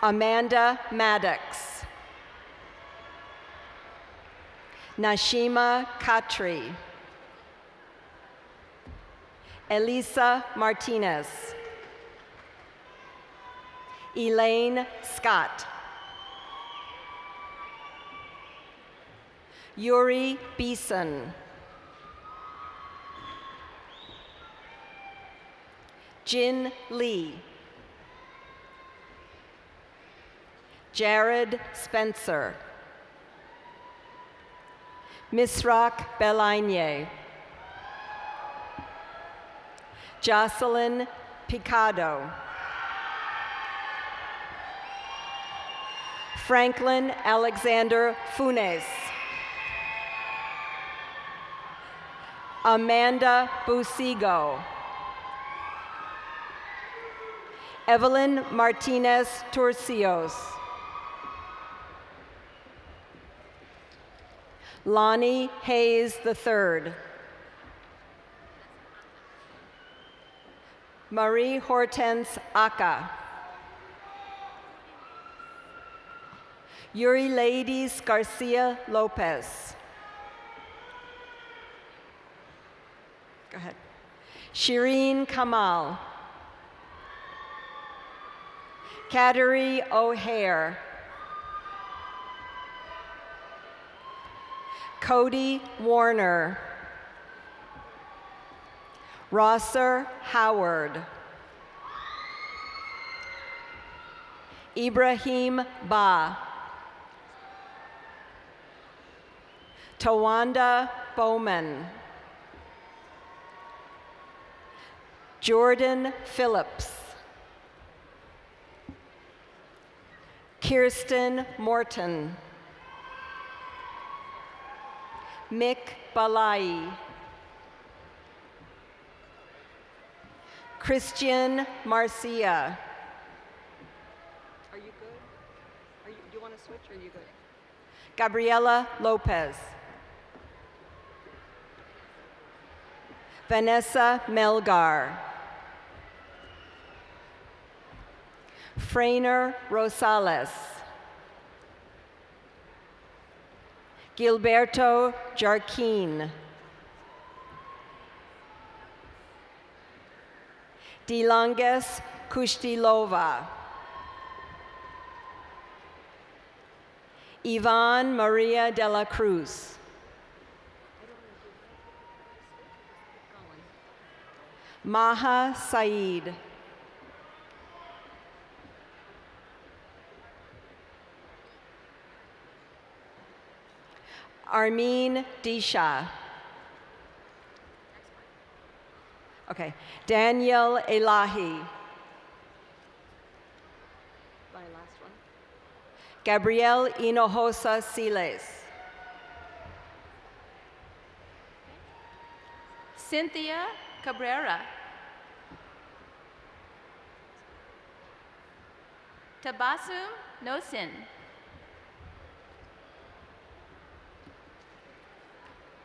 Amanda Maddox. Nashima Katri. Elisa Martinez. Elaine Scott. Yuri Beeson. Jin Lee. Jared Spencer. Misrak Belagne. Jocelyn Picado. Franklin Alexander Funes. Amanda Busigo. Evelyn Martinez Turcios. Lonnie Hayes III. Marie Hortense Aka. Yuri Ladies Garcia Lopez. Go ahead. Shireen Kamal. Kateri O'Hare. Cody Warner. Rosser Howard. Ibrahim Ba. Tawanda Bowman. Jordan Phillips. Kirsten Morton. Mick Balai. Christian Marcia. Are you good? Do you want to switch or are you good? Gabriela Lopez. Vanessa Melgar. Frainer Rosales. Gilberto Jarquin. Dilanges Kustilova. Ivan Maria de la Cruz. Maha Saeed. Armin Disha. Okay, Daniel Elahi. My last one. Gabrielle Hinojosa Siles. Cynthia Cabrera. Tabassum Nosin.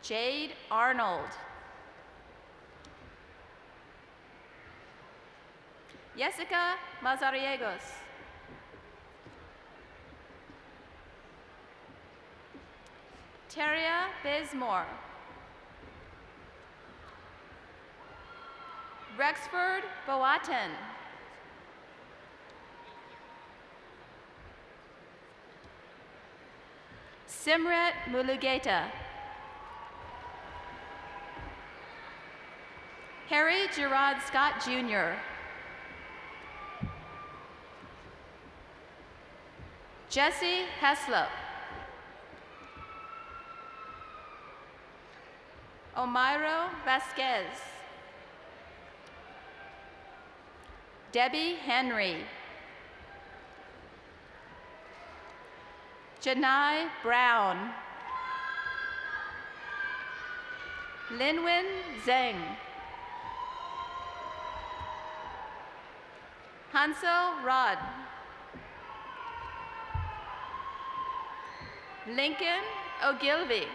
Jade Arnold. Jessica Mazariegos. Teria Bizmore. Rexford Boaten. Simret Mulugeta. Harry Gerard Scott Jr. Jesse Heslop. Omairo Vasquez. Debbie Henry. Janai Brown. Linwin Zheng. Hansel Rod. Lincoln Ogilvy.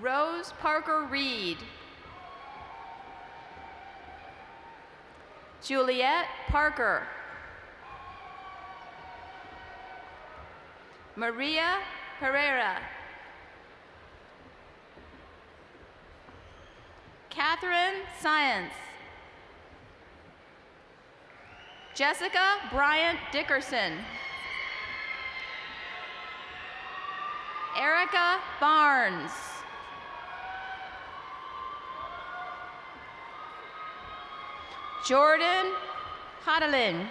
Rose Parker Reed. Juliet Parker. Maria Herrera. Catherine Science. Jessica Bryant Dickerson. Erica Barnes. Jordan Hodelin.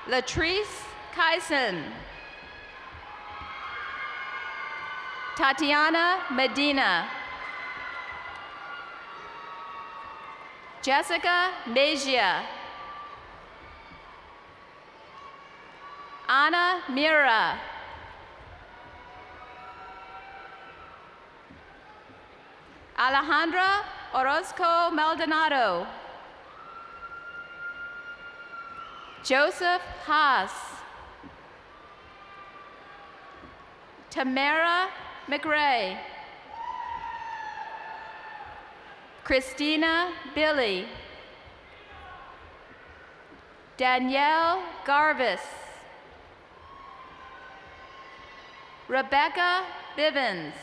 Latrice Kyson. Tatiana Medina. Jessica Mejia. Anna Mira. Alejandra Orozco Maldonado. Joseph Haas. Tamara McRae. Christina Billy. Danielle Garvis. Rebecca Bivens.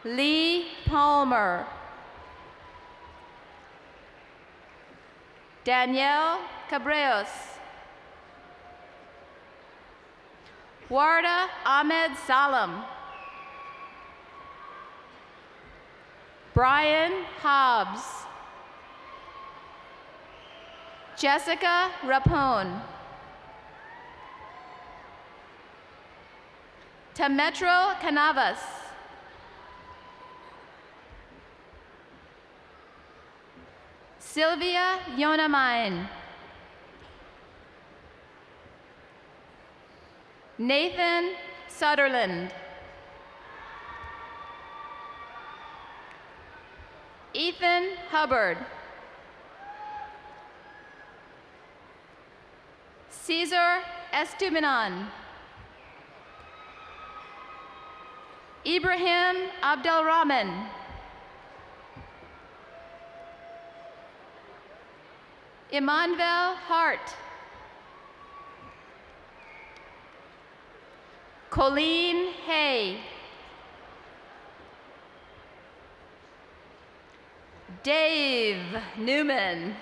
Lee Palmer. Danielle Cabreos. Warda Ahmed Salam. Brian Hobbs. Jessica Rapone. Tametro Canavas. Sylvia Yonamine. Nathan Sutherland. Ethan Hubbard. Cesar Estuminan. Ibrahim Abdelrahman. Emmanuel Hart. Colleen Hay. Dave Newman.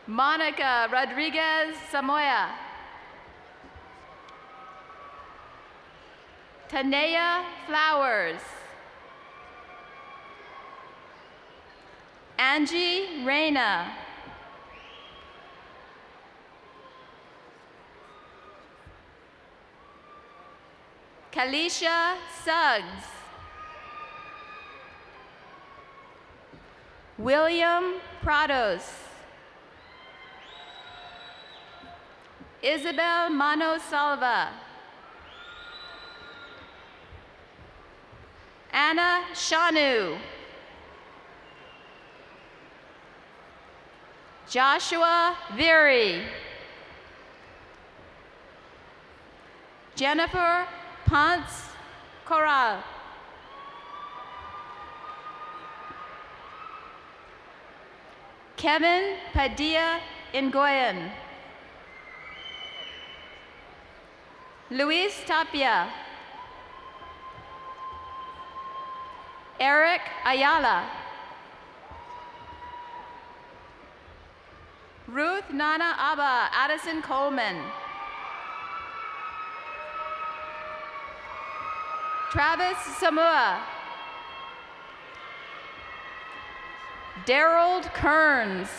Monica Rodriguez Samoya. Tanea Flowers. Angie Reyna. Kalisha Suggs. William Prados. Isabel Mano Salva. Anna Shanu. Joshua Viri. Jennifer Ponce Corral. Kevin Padilla Ngoyen. Luis Tapia. Eric Ayala. Ruth Nana Abba, Addison Coleman. Travis Samua. Daryl Kearns.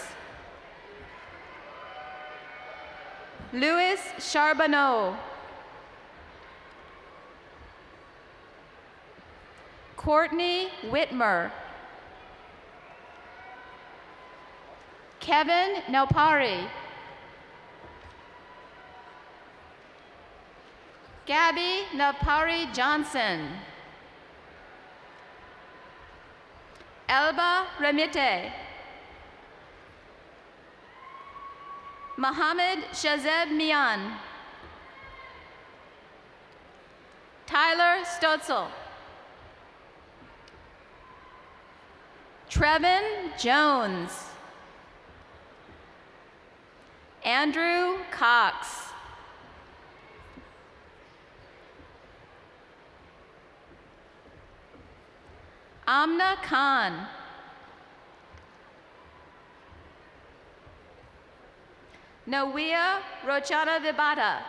Louis Charbonneau. Courtney Whitmer. Kevin Nopari. Gabby Nopari Johnson. Elba Remite. Mohammed Shazeb Mian. Tyler Stotzel. Trevin Jones. Andrew Cox. Amna Khan. Nawia Rochana Vibata.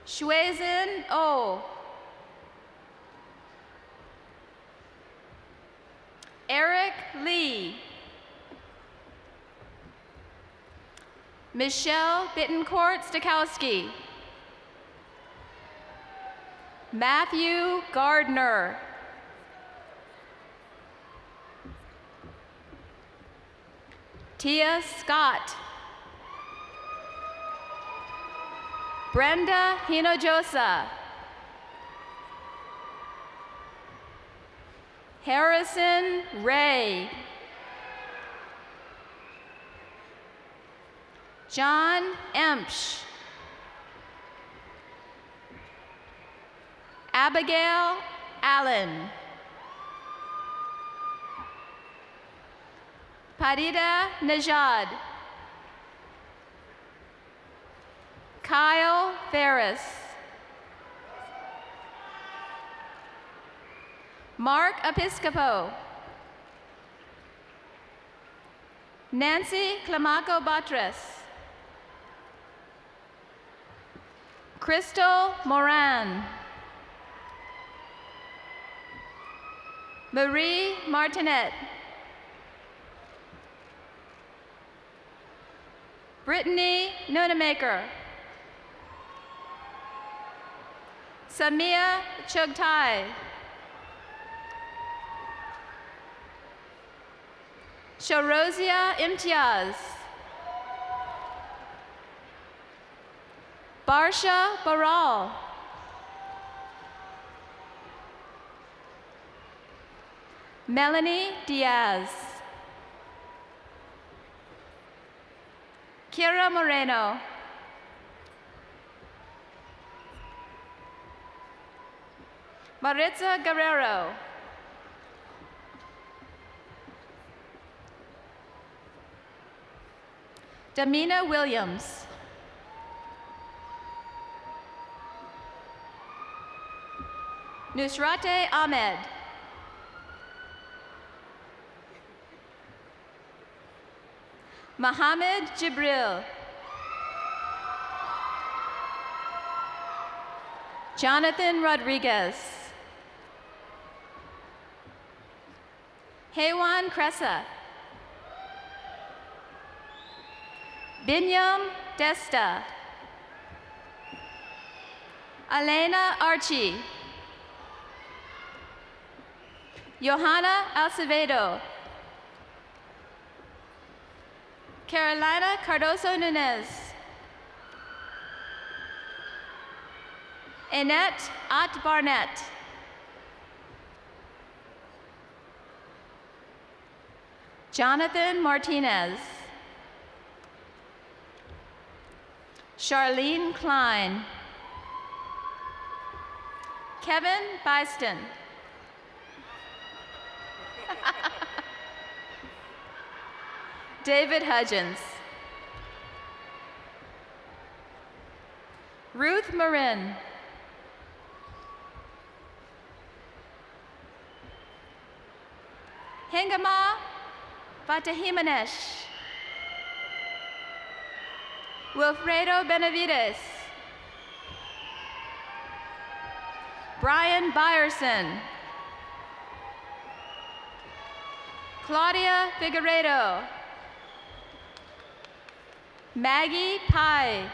Shuizin O. Eric Lee. Michelle Bittencourt Stakowski. Matthew Gardner. Tia Scott. Brenda Hinojosa. Harrison Ray. John Empsch. Abigail Allen. Parida Najad. Kyle Ferris. Mark Episcopo. Nancy Clamaco Batres. Crystal Moran. Marie Martinet. Brittany Nunemaker. Samia Chugtai. Sharozia Imtiaz. Barsha Baral. Melanie Diaz. Kira Moreno. Maritza Guerrero. Damina Williams. Nusrate Ahmed. Mohammed Jibril. Jonathan Rodriguez. Heywan Cressa. Binyam Desta. Elena Archie. Johanna Acevedo. Carolina Cardoso Nunez. Annette Ott Barnett. Jonathan Martinez. Charlene Klein. Kevin Byston. David Hudgens. Ruth Marin. Hengama Vatahimanesh, Wilfredo Benavides, Brian Byerson, Claudia Figueredo, Maggie Pye,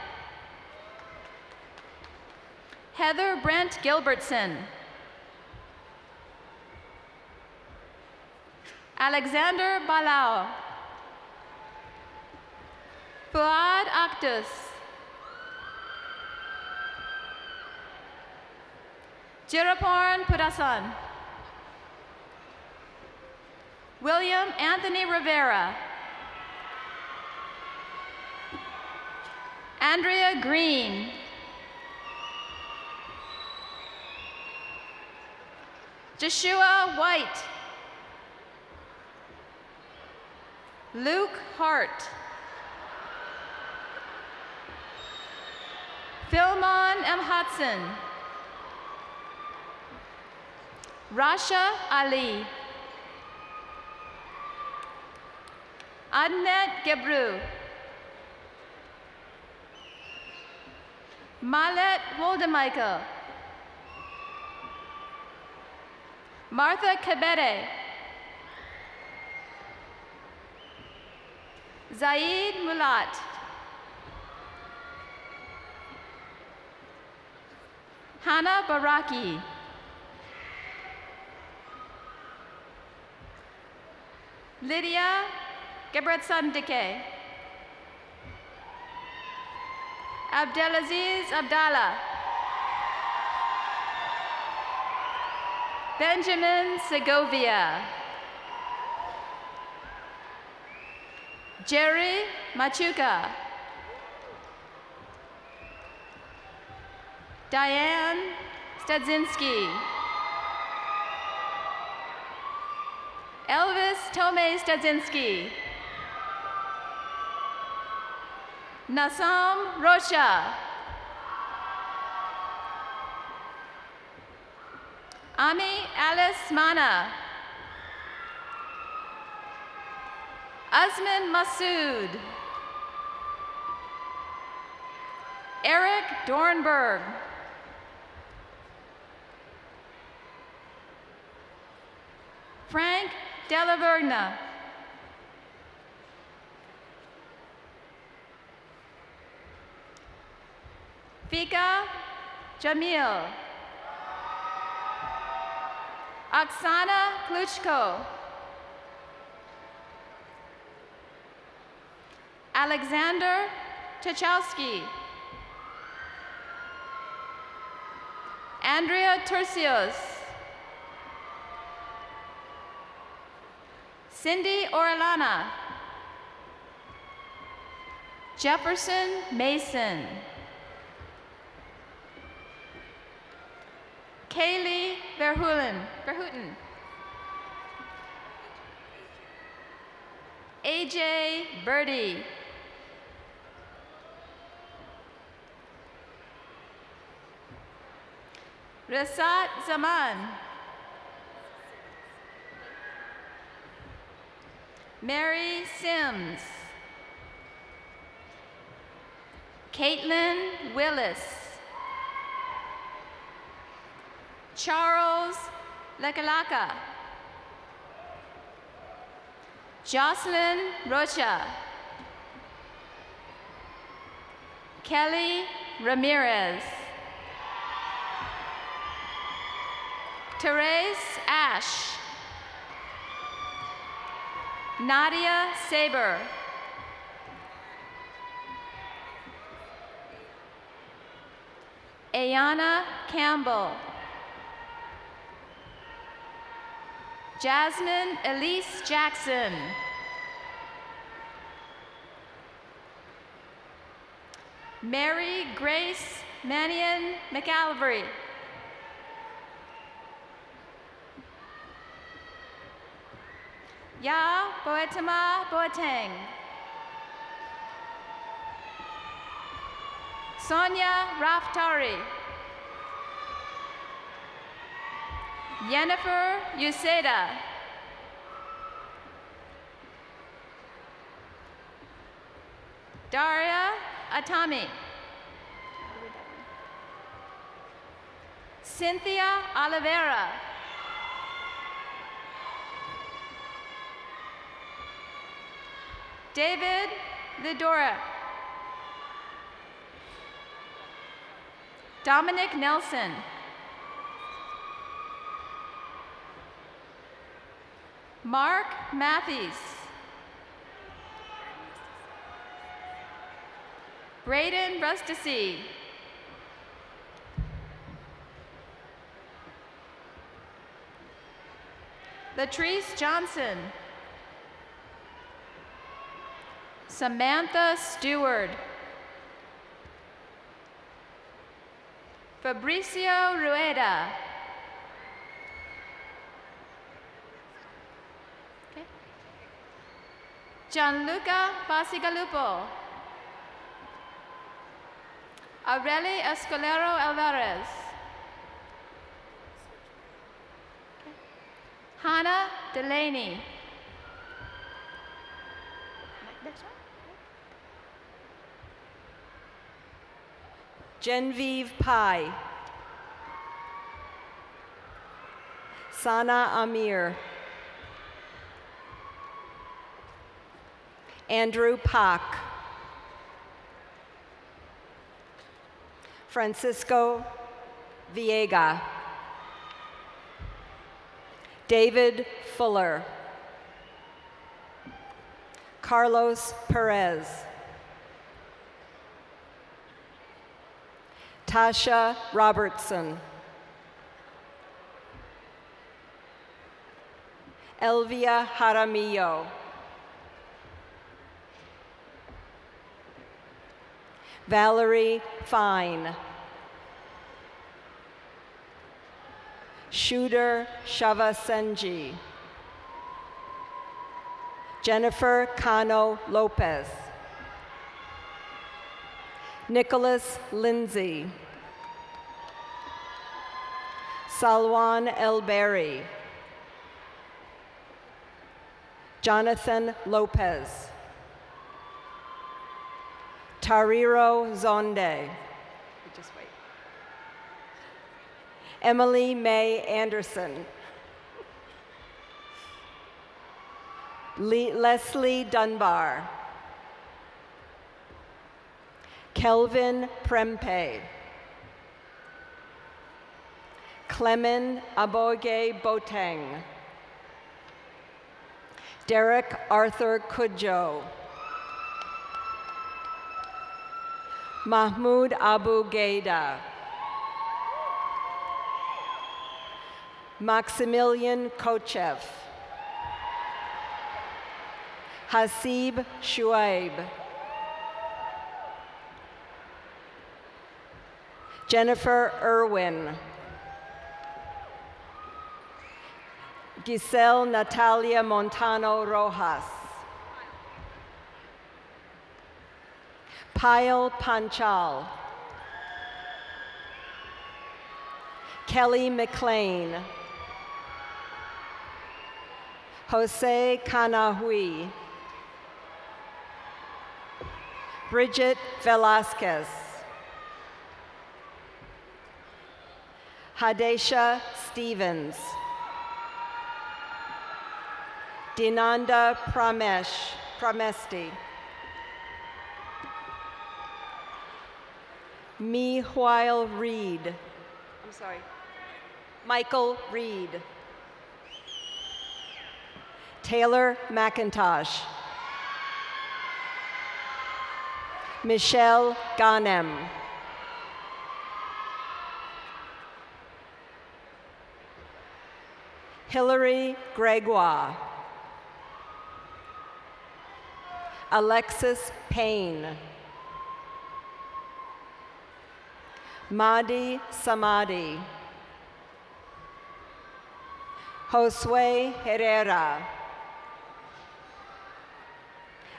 Heather Brent Gilbertson, Alexander Balao, Fuad Akhtus, Jiraporn Pudasan, William Anthony Rivera, Andrea Green, Joshua White, Luke Hart, Philmon M. Hudson, Rasha Ali, Adnet Gebru, Malet Woldemichael, Martha Kabede, Zaid Mulat, Hannah Baraki, Lydia Gebretson-Dike, Abdelaziz Abdallah, Benjamin Segovia, Jerry Machuca, Diane Stadzinski, Elvis Tomei Stadzinski, Nassam Rocha, Ami Alice Mana, Azmin Masood, Eric Dornberg, Frank Delaverna, Fika Jamil, Oksana Kluchko, Alexander Chachowski, Andrea Tercios, Cindy Orellana, Jefferson Mason, Kaylee Verhoeven, AJ Birdie, Rasat Zaman, Mary Sims, Caitlin Willis, Charles Lekalaka, Jocelyn Rocha, Kelly Ramirez, Therese Ash, Nadia Saber, Ayana Campbell, Jasmine Elise Jackson, Mary Grace Manion McAlvery, Ya Boetema Boateng, Sonia Raftari, Yennefer Useda, Daria Atami. Cynthia Oliveira. David Lidora. Dominic Nelson. Mark Matthews. Braden Rustasy. Latrice Johnson. Samantha Stewart. Fabricio Rueda. Okay. Gianluca Basigalupo. Aureli Escolero Alvarez. Okay. Hannah Delaney. Next one. Genevieve Pai. Sana Amir. Andrew Pak. Francisco Viega. David Fuller. Carlos Perez. Tasha Robertson. Elvia Jaramillo. Valerie Fine. Shooter Shavasenji. Jennifer Cano Lopez. Nicholas Lindsay. Salwan Elberry. Jonathan Lopez. Tariro Zonde. Just wait. Emily May Anderson. Leslie Dunbar. Kelvin Prempe. Clemen Aboge Boteng. Derek Arthur Kudjo. Mahmoud Abu Gaida. Maximilian Kochev. Hasib Shuaib. Jennifer Irwin. Giselle Natalia Montano Rojas. Payal Panchal. Kelly McLean. Jose Canahui. Bridget Velasquez. Hadesha Stevens. Dinanda Pramesti. Mihuil Reed. I'm sorry. Michael Reed. Taylor McIntosh. Michelle Ghanem. Hillary Gregoire. Alexis Payne. Mahdi Samadi. Josue Herrera.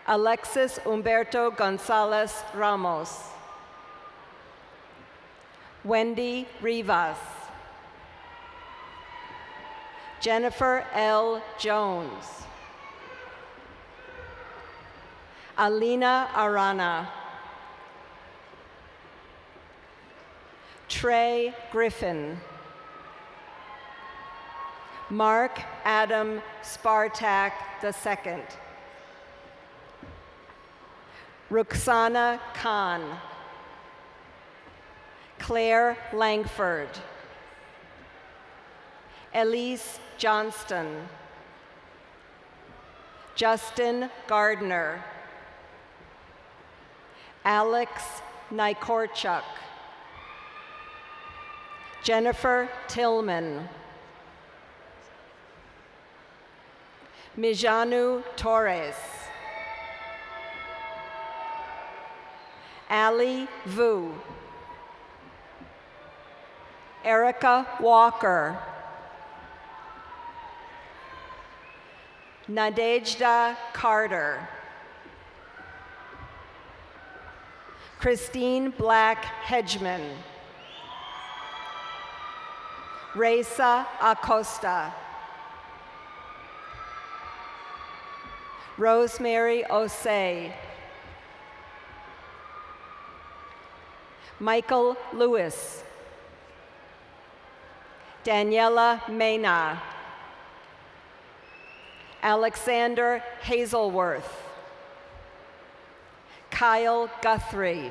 Alexis Humberto Gonzalez Ramos. Wendy Rivas. Jennifer L. Jones. Alina Arana. Trey Griffin. Mark Adam Spartak II. Ruxana Khan. Claire Langford. Elise Johnston. Justin Gardner. Alex Nykorchuk. Jennifer Tillman. Mijanu Torres. Ali Vu. Erica Walker. Nadejda Carter. Christine Black Hedgeman. Reisa Acosta. Rosemary Osei. Michael Lewis. Daniela Mena. Alexander Hazelworth. Kyle Guthrie.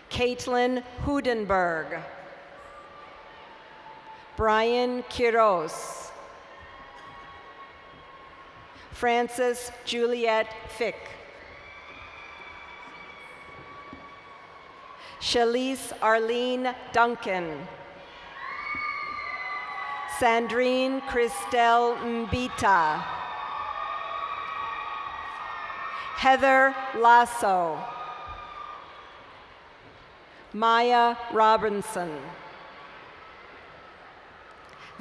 Caitlin Hudenberg. Brian Quiros. Frances Juliet Fick. Shalise Arlene Duncan. Sandrine Christelle Mbita. Heather Lasso. Maya Robinson.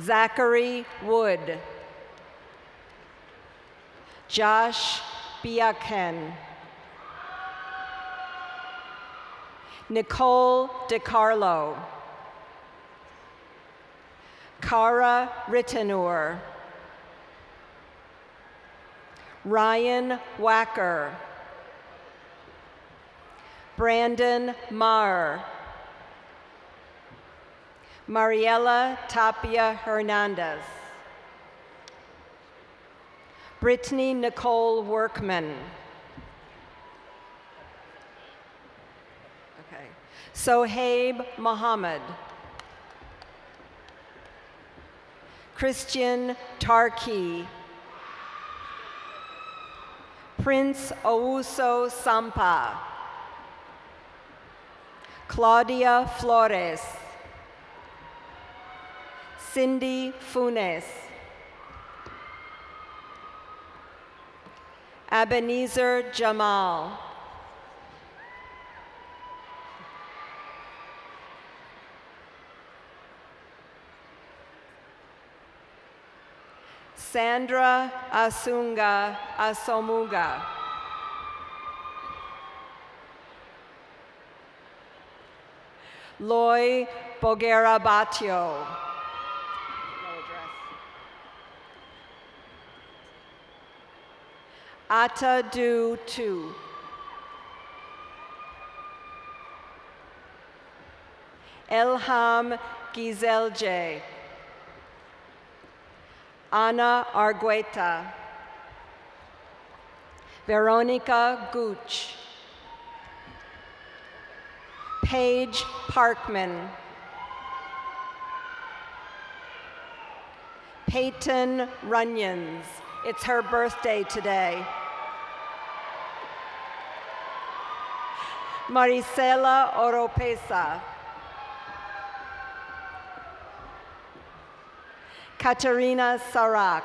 Zachary Wood. Josh Biaken. Nicole DiCarlo. Cara Rittenur. Ryan Wacker. Brandon Marr. Mariela Tapia Hernandez. Brittany Nicole Workman. Okay. Sohaib Mohammed. Christian Tarki. Prince Ouso Sampa. Claudia Flores. Cindy Funes. Ebenezer Jamal. Sandra Asunga Asomuga. Loy Bogera Batio. Ata Du Tu. Elham Gizelje. Ana Argueta. Veronica Gooch. Paige Parkman. Peyton Runyons. It's her birthday today. Maricela Oropesa. Katerina Sarak.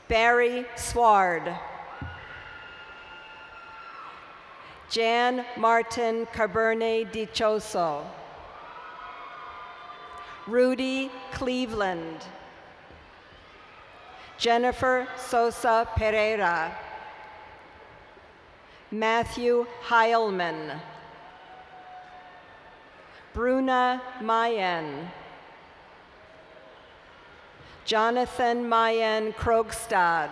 Barry Sward. Jan Martin Cabernet Dichoso. Rudy Cleveland. Jennifer Sosa Pereira. Matthew Heilman. Bruna Mayen. Jonathan Mayen Krogstad,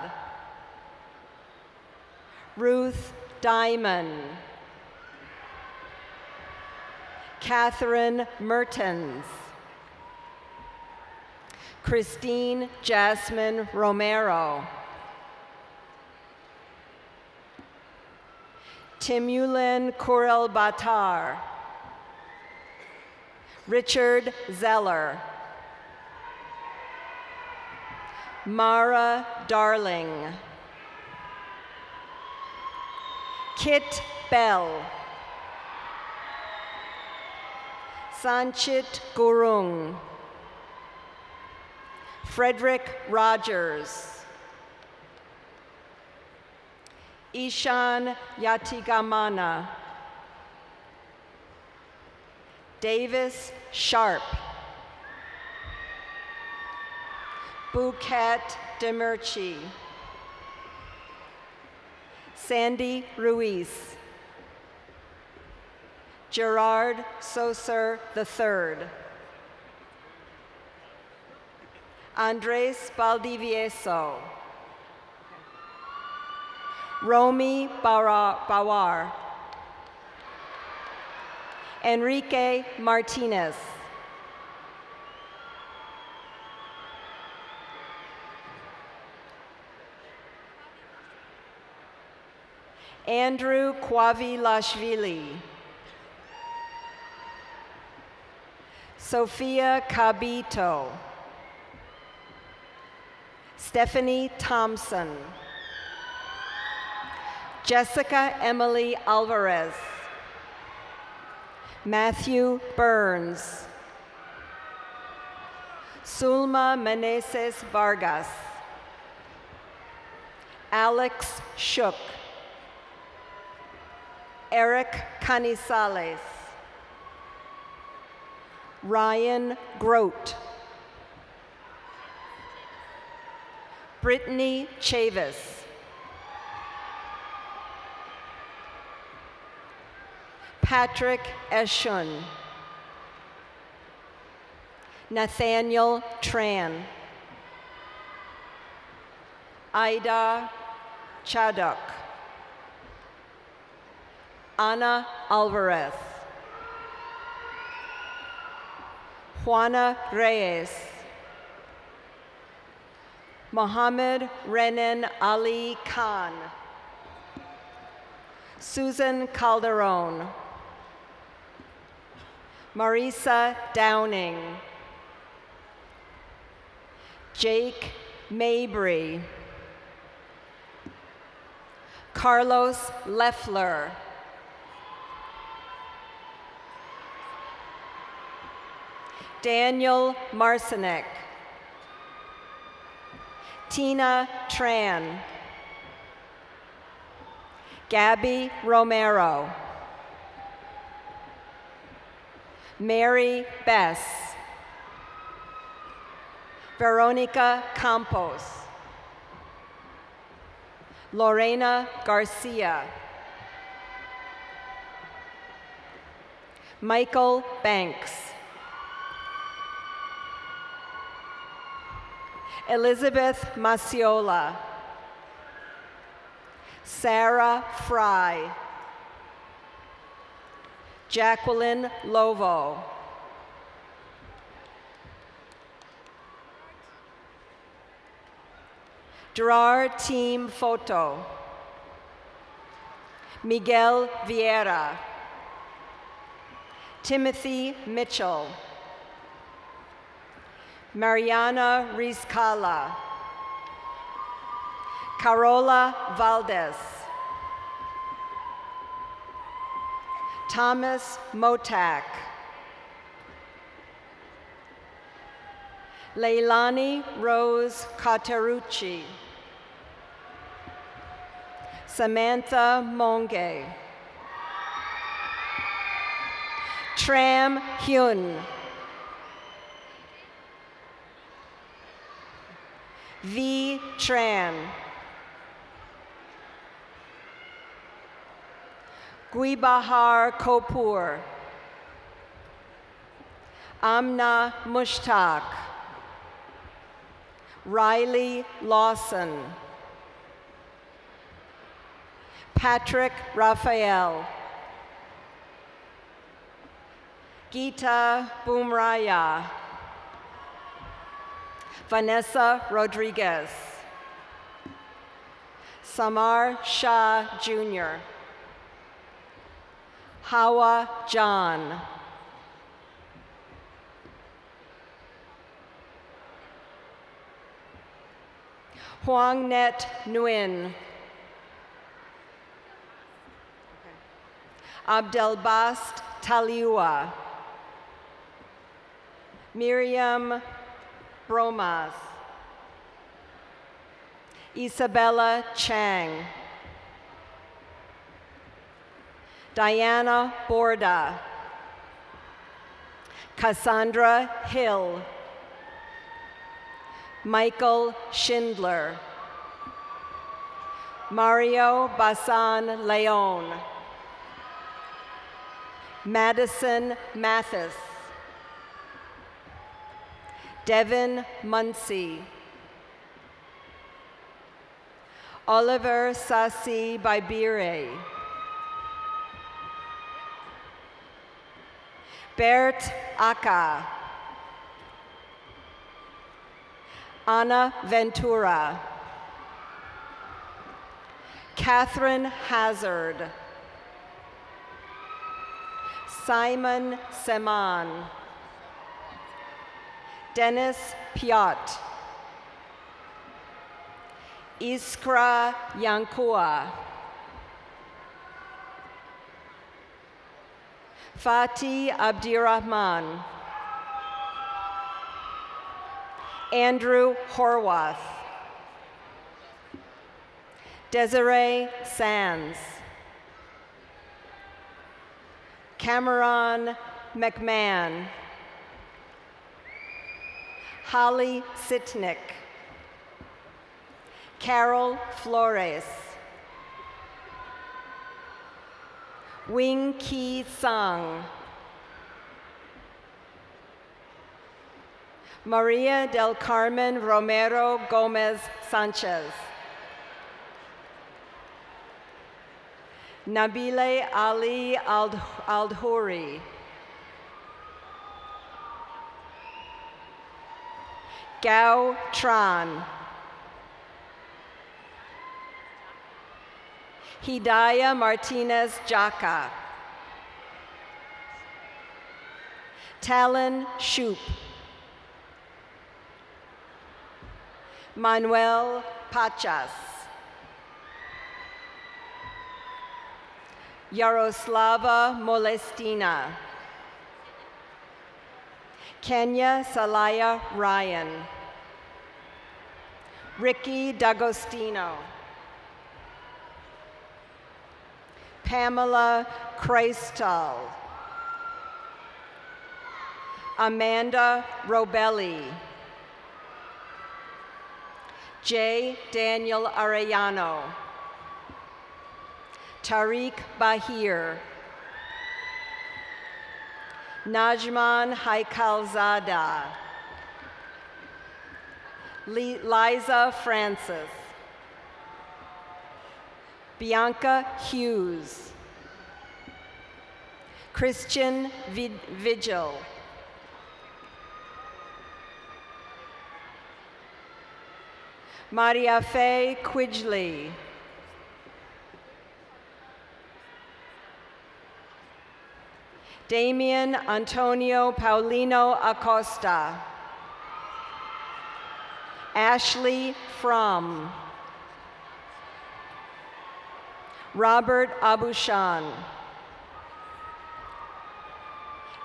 Ruth Diamond, Catherine Mertens, Christine Jasmine Romero, Timulin Kurel Batar, Richard Zeller, Mara Darling, Kit Bell, Sanchit Gurung, Frederick Rogers, Ishan Yatigamana, Davis Sharp, Bouquet Demirci, Sandy Ruiz, Gerard Soser III, Andres Valdivieso, Romy Bawar, Enrique Martinez, Andrew Kwavilashvili, Sophia Cabito, Stephanie Thompson, Jessica Emily Alvarez, Matthew Burns, Sulma Meneses Vargas, Alex Shook, Eric Canizales, Ryan Grote, Brittany Chavis, Patrick Eshun, Nathaniel Tran, Ida Chaddock, Ana Alvarez, Juana Reyes, Mohammed Renan Ali Khan, Susan Calderon, Marisa Downing, Jake Mabry, Carlos Leffler, Daniel Marcinek, Tina Tran, Gabby Romero, Mary Bess, Veronica Campos, Lorena Garcia, Michael Banks, Elizabeth Maciola, Sarah Fry, Jacqueline Lovo, Gerard Team Photo, Miguel Vieira, Timothy Mitchell, Mariana Rizcala, Carola Valdez, Thomas Motak, Leilani Rose Caterucci, Samantha Monge, Tram Hyun, V. Tran, Guibahar Kapoor, Amna Mushtaq, Riley Lawson. Patrick Raphael. Geeta Boomraya. Vanessa Rodriguez. Samar Shah Jr. Hawa John. Huang Net Nguyen. Abdelbast Taliua. Miriam Bromas. Isabella Chang. Diana Borda. Cassandra Hill. Michael Schindler. Mario Basan Leon. Madison Mathis. Devin Muncie. Oliver Sassi Baibire. Bert Aka. Ana Ventura. Catherine Hazard. Simon Seman. Dennis Piot. Iskra Yankua. Fatih Abdirahman. Andrew Horwath. Desiree Sands. Cameron McMahon. Holly Sitnick. Carol Flores. Wing Ki Sung. Maria del Carmen Romero Gomez Sanchez. Nabile Ali Aldhouri. Gao Tran. Hidayah Martinez Jaka. Talon Shoup. Manuel Pachas. Yaroslava Molestina. Kenya Salaya Ryan. Ricky D'Agostino. Pamela Kreistal. Amanda Robelli. J. Daniel Arellano. Tariq Bahir. Najman Haikalzada. Liza Francis. Bianca Hughes. Christian Vigil. Maria Faye Quidgley. Damian Antonio Paulino Acosta. Ashley Fromm. Robert Abushan.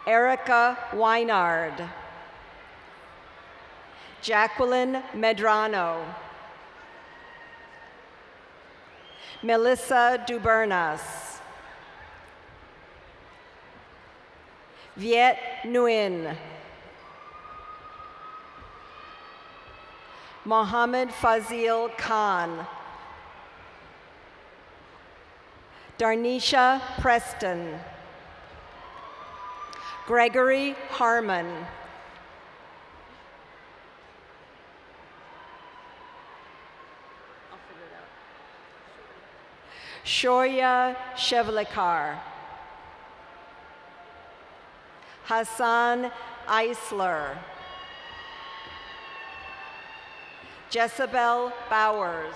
Erica Weinard. Jacqueline Medrano. Melissa Dubernas. Viet Nguyen. Mohammed Fazil Khan. Darnisha Preston. Gregory Harmon. Shoria Shevlikar, Hassan Eisler, Jezebel Bowers,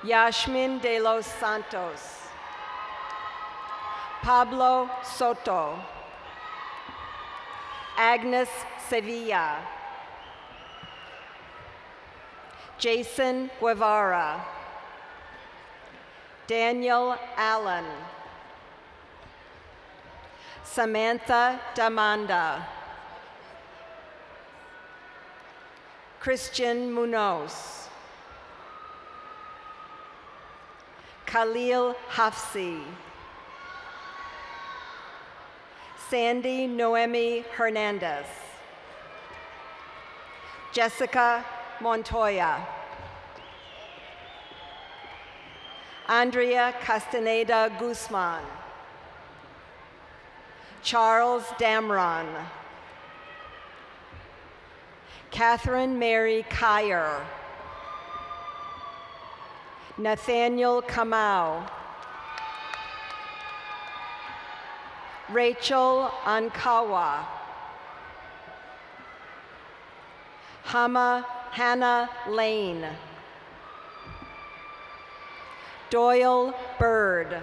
Yashmin de los Santos, Pablo Soto, Agnes Sevilla, Jason Guevara, Daniel Allen, Samantha Damanda, Christian Munoz, Khalil Hafsi, Sandy Noemi Hernandez, Jessica Montoya, Andrea Castaneda Guzman, Charles Damron, Catherine Mary Kyer, Nathaniel Kamau, Rachel Ankawa, Hannah Lane, Doyle Bird,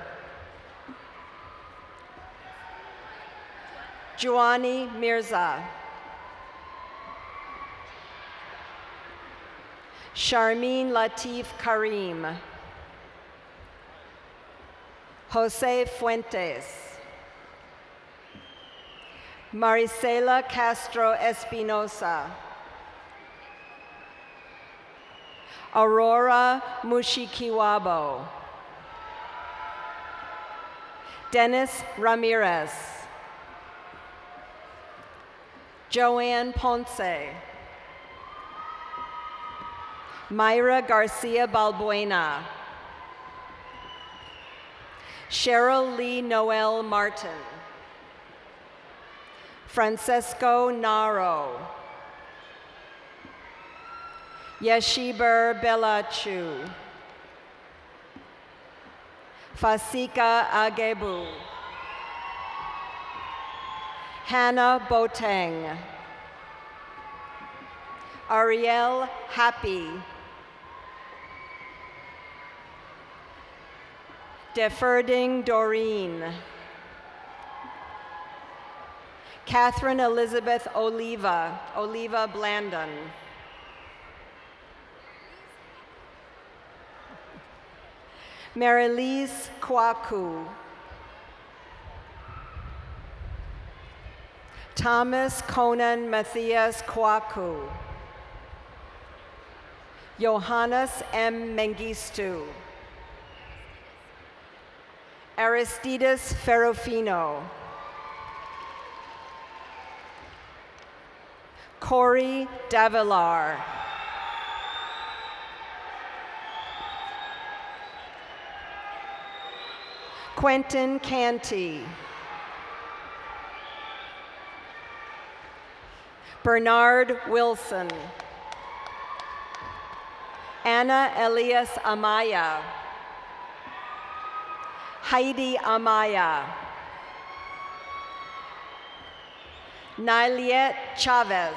Juani Mirza, Sharmeen Latif Karim, Jose Fuentes, Marisela Castro Espinosa, Aurora Mushikiwabo, Dennis Ramirez, Joanne Ponce, Myra Garcia Balbuena, Cheryl Lee Noel Martin, Francesco Naro, Yeshiber Belachu, Fasika Agebu, Hannah Boteng, Ariel Happy, Deferding Doreen, Catherine Elizabeth Oliva Blandon, Marilise Kwaku, Thomas Conan Matthias Kwaku, Johannes M. Mengistu, Aristides Ferrofino, Corey Davilar, Quentin Canty, Bernard Wilson, Anna Elias Amaya, Heidi Amaya, Nailiet Chavez,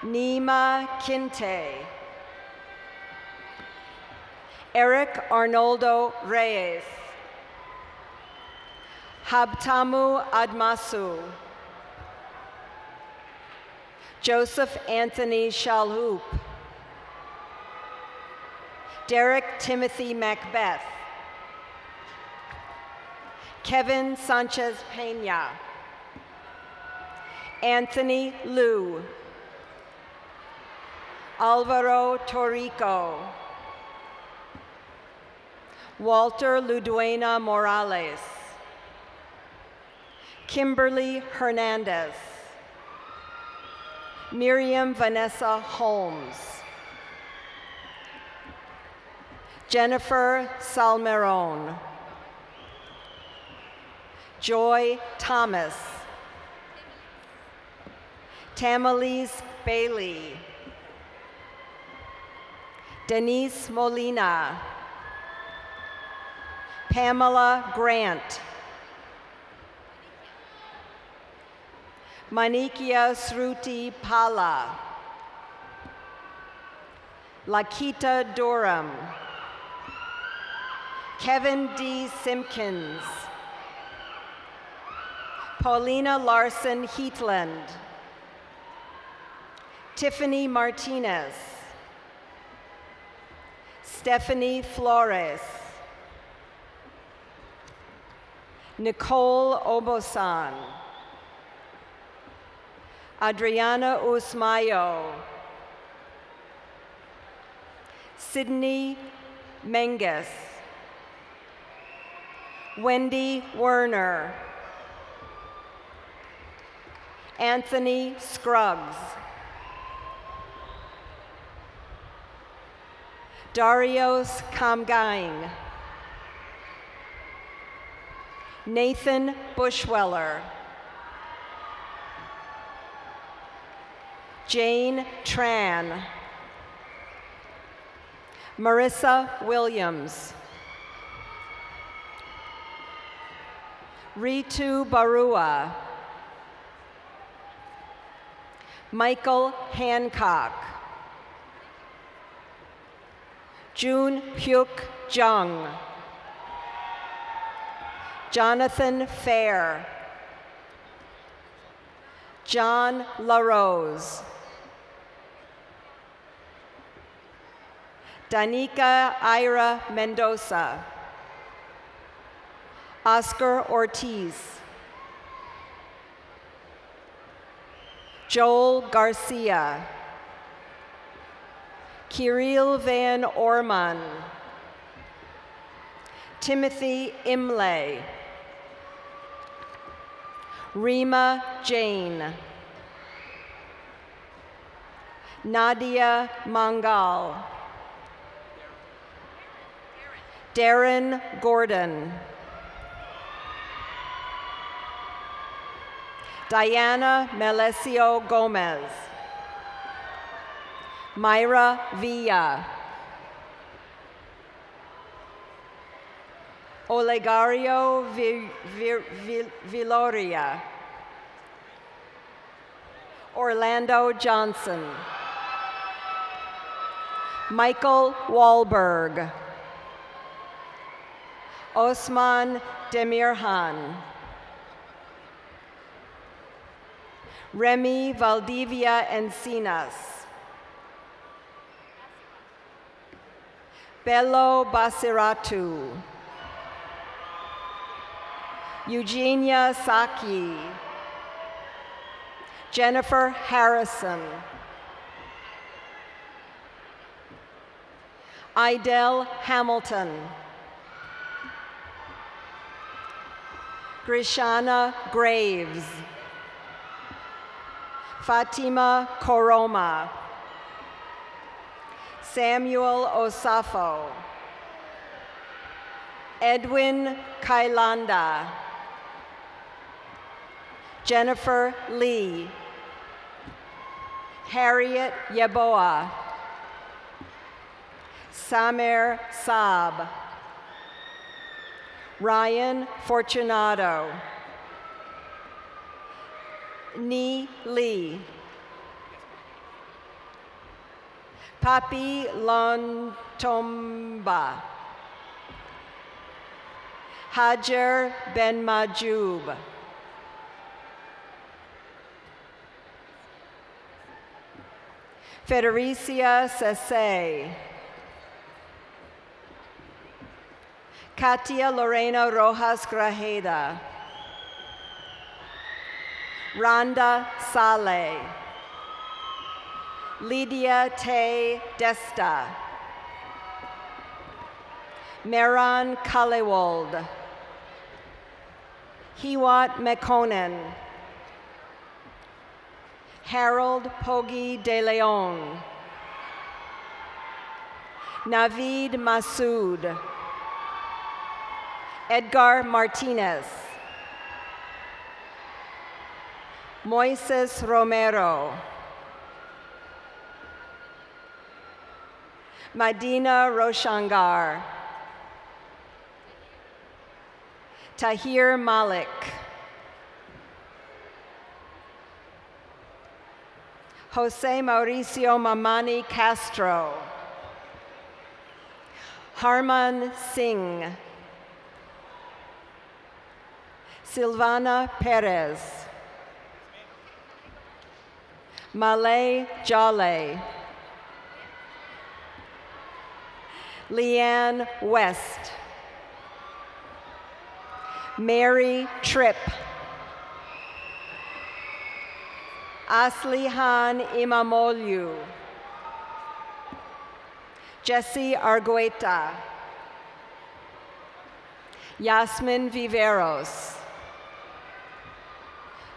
Nima Kinte, Eric Arnoldo Reyes, Habtamu Admasu, Joseph Anthony Shalhoub, Derek Timothy Macbeth, Kevin Sanchez Pena, Anthony Liu, Alvaro Torrico, Walter Luduena Morales, Kimberly Hernandez, Miriam Vanessa Holmes, Jennifer Salmeron, Joy Thomas, Tamalise Bailey, Denise Molina, Pamela Grant, Manikia Sruti Pala, Lakita Durham, Kevin D. Simpkins, Paulina Larson Heatland, Tiffany Martinez, Stephanie Flores, Nicole Obosan, Adriana Usmayo, Sydney Menges, Wendy Werner, Anthony Scruggs, Darius Kamgaing, Nathan Bushweller, Jane Tran, Marissa Williams, Ritu Barua, Michael Hancock, June Hyuk Jung, Jonathan Fair, John LaRose, Danica Ira Mendoza, Oscar Ortiz, Joel Garcia, Kirill Van Orman, Timothy Imlay, Rima Jane, Nadia Mangal, Darren Gordon, Diana Melesio Gomez, Myra Villa, Olegario Viloria, Orlando Johnson, Michael Wahlberg, Osman Demirhan, Remy Valdivia Encinas, Bello Basiratu, Eugenia Saki, Jennifer Harrison, Idell Hamilton, Grishana Graves, Fatima Koroma, Samuel Osafo, Edwin Kailanda, Jennifer Lee, Harriet Yeboah, Samer Saab, Ryan Fortunato, Ni Lee, Papi Lontomba, Hajar Ben Majub, Federicia Sese, Katia Lorena Rojas Grajeda, Rhonda Saleh, Lydia Tay Desta, Meran Kalewald, Hiwat Mekonnen, Harold Pogi de Leon, Navid Masood, Edgar Martinez, Moises Romero, Madina Roshangar. Tahir Malik. Jose Mauricio Mamani Castro. Harman Singh. Silvana Perez. Malay Jale. Leanne West. Mary Tripp. Aslihan Imamoglu. Jesse Argueta. Yasmin Viveros.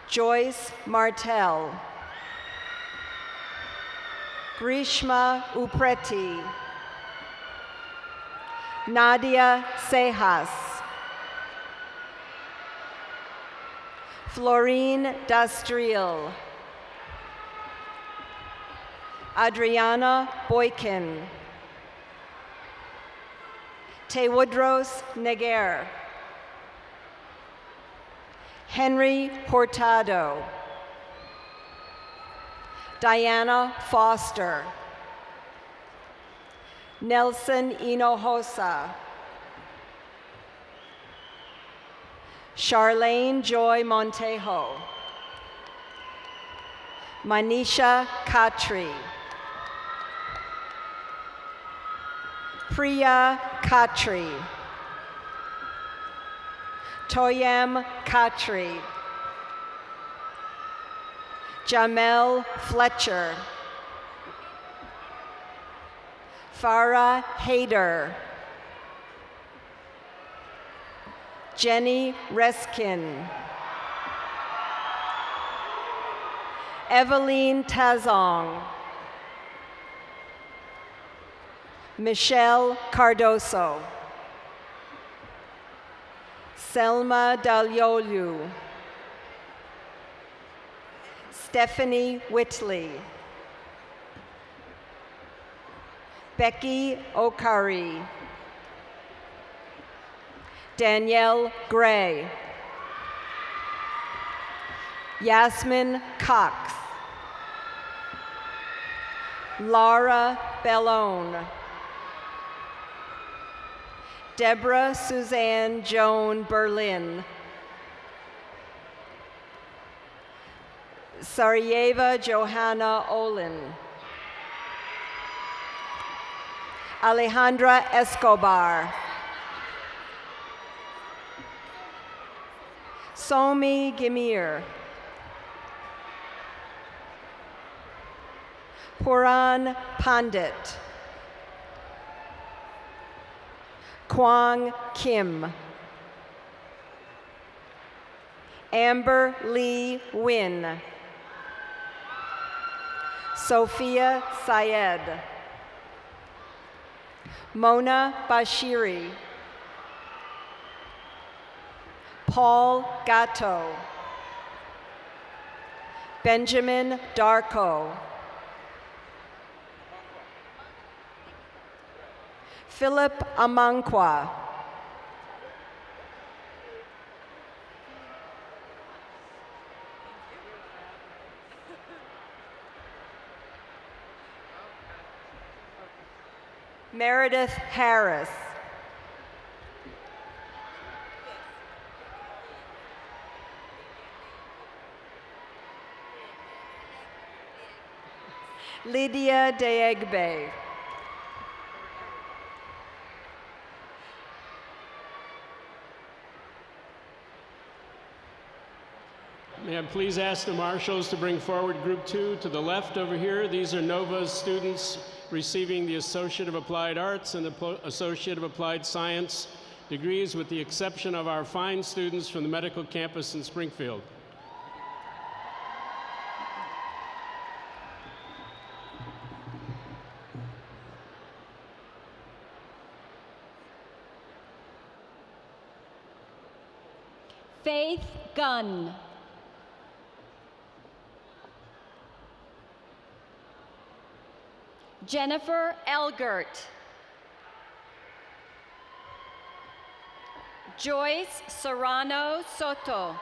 Joyce Martel. Grishma Upreti. Nadia Sejas. Florine Dastriel. Adriana Boykin. Tewoodros Neger. Henry Hurtado. Diana Foster. Nelson Hinojosa. Charlene Joy Montejo. Manisha Khatri. Priya Khatri. Toyam Khatri. Jamel Fletcher. Farah Haider. Jenny Reskin. Eveline Tazong. Michelle Cardoso. Selma Dalyolu. Stephanie Whitley. Becky Okari. Danielle Gray. Yasmin Cox. Laura Bellone. Deborah Suzanne Joan Berlin. Sarajevo Johanna Olin. Alejandra Escobar. Somi Gimir. Puran Pandit. Kwang Kim. Amber Lee Wynn. Sophia Syed. Mona Bashiri. Paul Gatto. Benjamin Darko. Philip Amankwa. Meredith Harris. Lydia Deegbe. May I please ask the marshals to bring forward Group 2 to the left over here. These are NOVA's students receiving the Associate of Applied Arts and the Associate of Applied Science degrees, with the exception of our fine students from the medical campus in Springfield. Faith Gunn. Jennifer Elgert. Joyce Serrano Soto.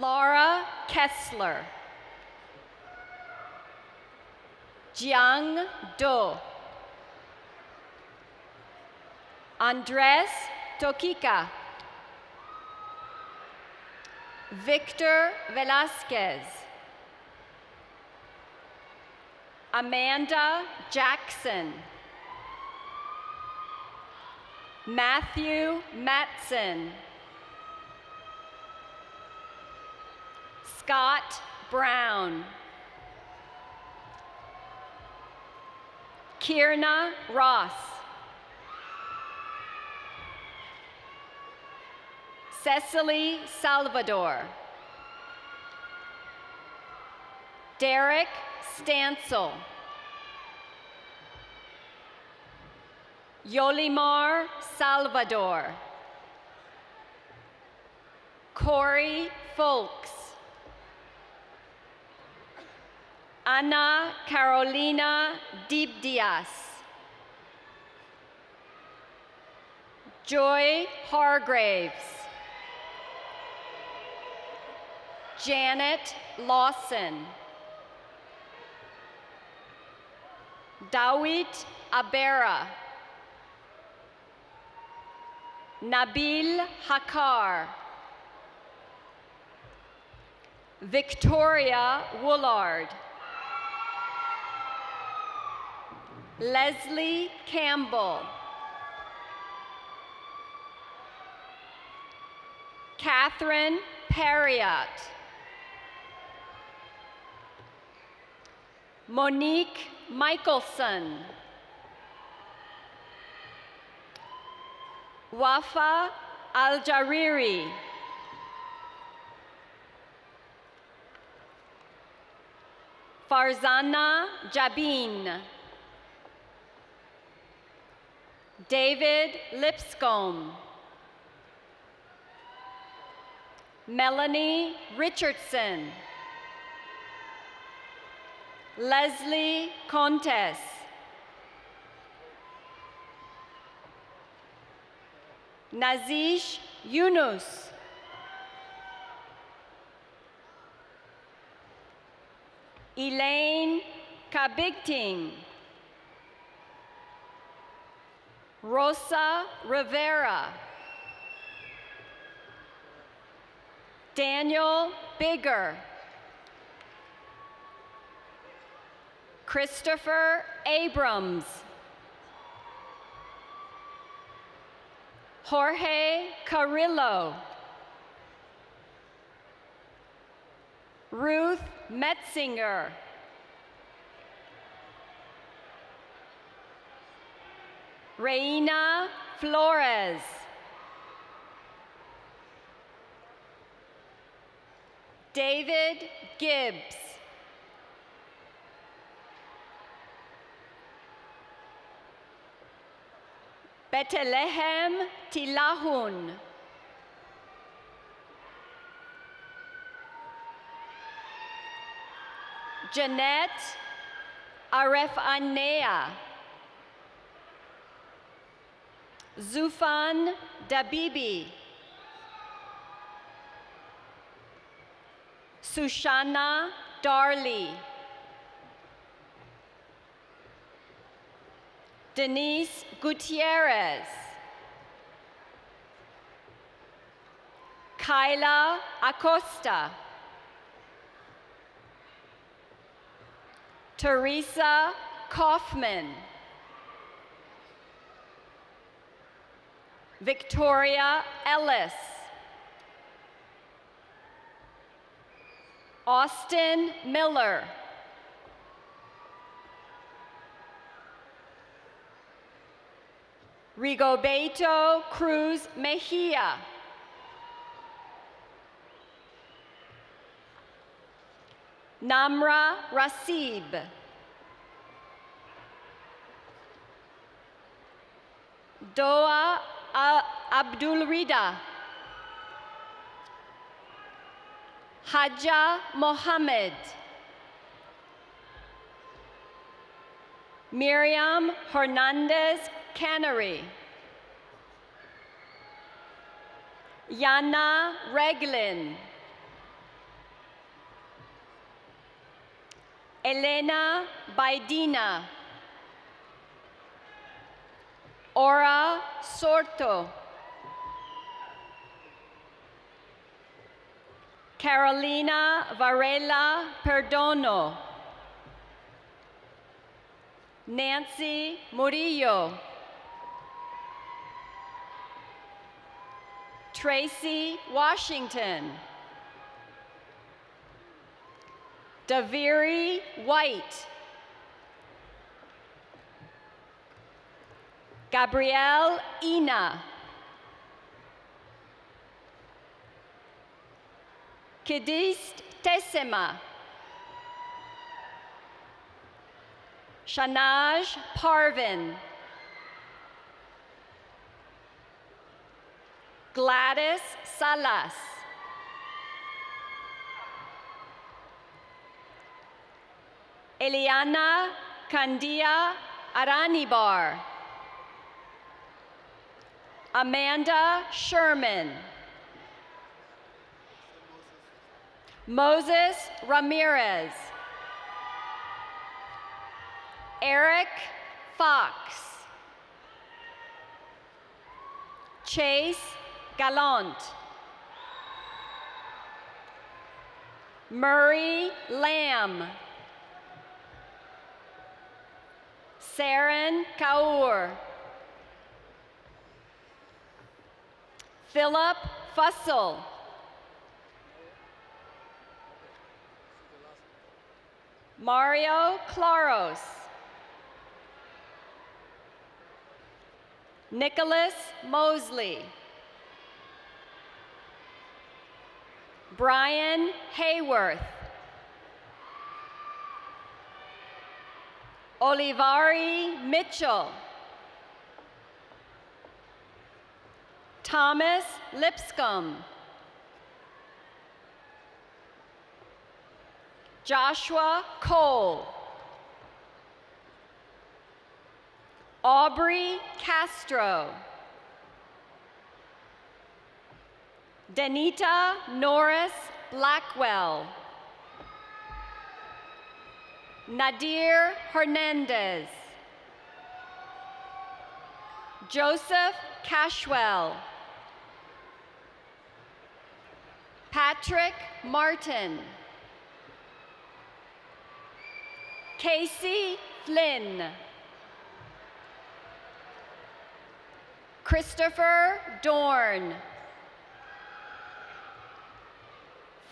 Laura Kessler. Jiang Do. Andres Toquica. Victor Velasquez. Amanda Jackson. Matthew Matson. Scott Brown. Kierna Ross. Cecily Salvador. Derek Stansel. Yolimar Salvador. Corey Folks. Ana Carolina Dibdias. Joy Hargraves. Janet Lawson. Dawit Abera. Nabil Hakar. Victoria Woolard. Leslie Campbell. Catherine Perriott. Monique Michelson. Wafa Al-Jariri. Farzana Jabin. David Lipscomb. Melanie Richardson. Leslie Contes. Nazish Yunus. Elaine Kabigting. Rosa Rivera. Daniel Bigger. Christopher Abrams. Jorge Carrillo. Ruth Metzinger. Reina Flores. David Gibbs. Bethlehem Tilahun. Jeanette Arefanea. Zufan Dabibi. Sushana Darley. Denise Gutierrez. Kyla Acosta. Teresa Kaufman. Victoria Ellis. Austin Miller. Rigoberto Cruz Mejia. Namra Rasib. Doa Abdul Rida. Haja Mohammed. Miriam Hernandez Canary. Yana Reglin. Elena Baidina. Ora Sorto. Carolina Varela Perdono. Nancy Murillo. Tracy Washington. Daviri White. Gabrielle Ina. Kidist Tessema. Shanaj Parvin. Gladys Salas. Eliana Candia Aranibar. Amanda Sherman. Moses Ramirez. Eric Fox. Chase Gallant. Murray Lamb. Saren Kaur. Philip Fussell. Mario Claros. Nicholas Mosley. Brian Hayworth. Olivari Mitchell. Thomas Lipscomb. Joshua Cole. Aubrey Castro. Danita Norris Blackwell. Nadir Hernandez. Joseph Cashwell. Patrick Martin. Casey Flynn. Christopher Dorn.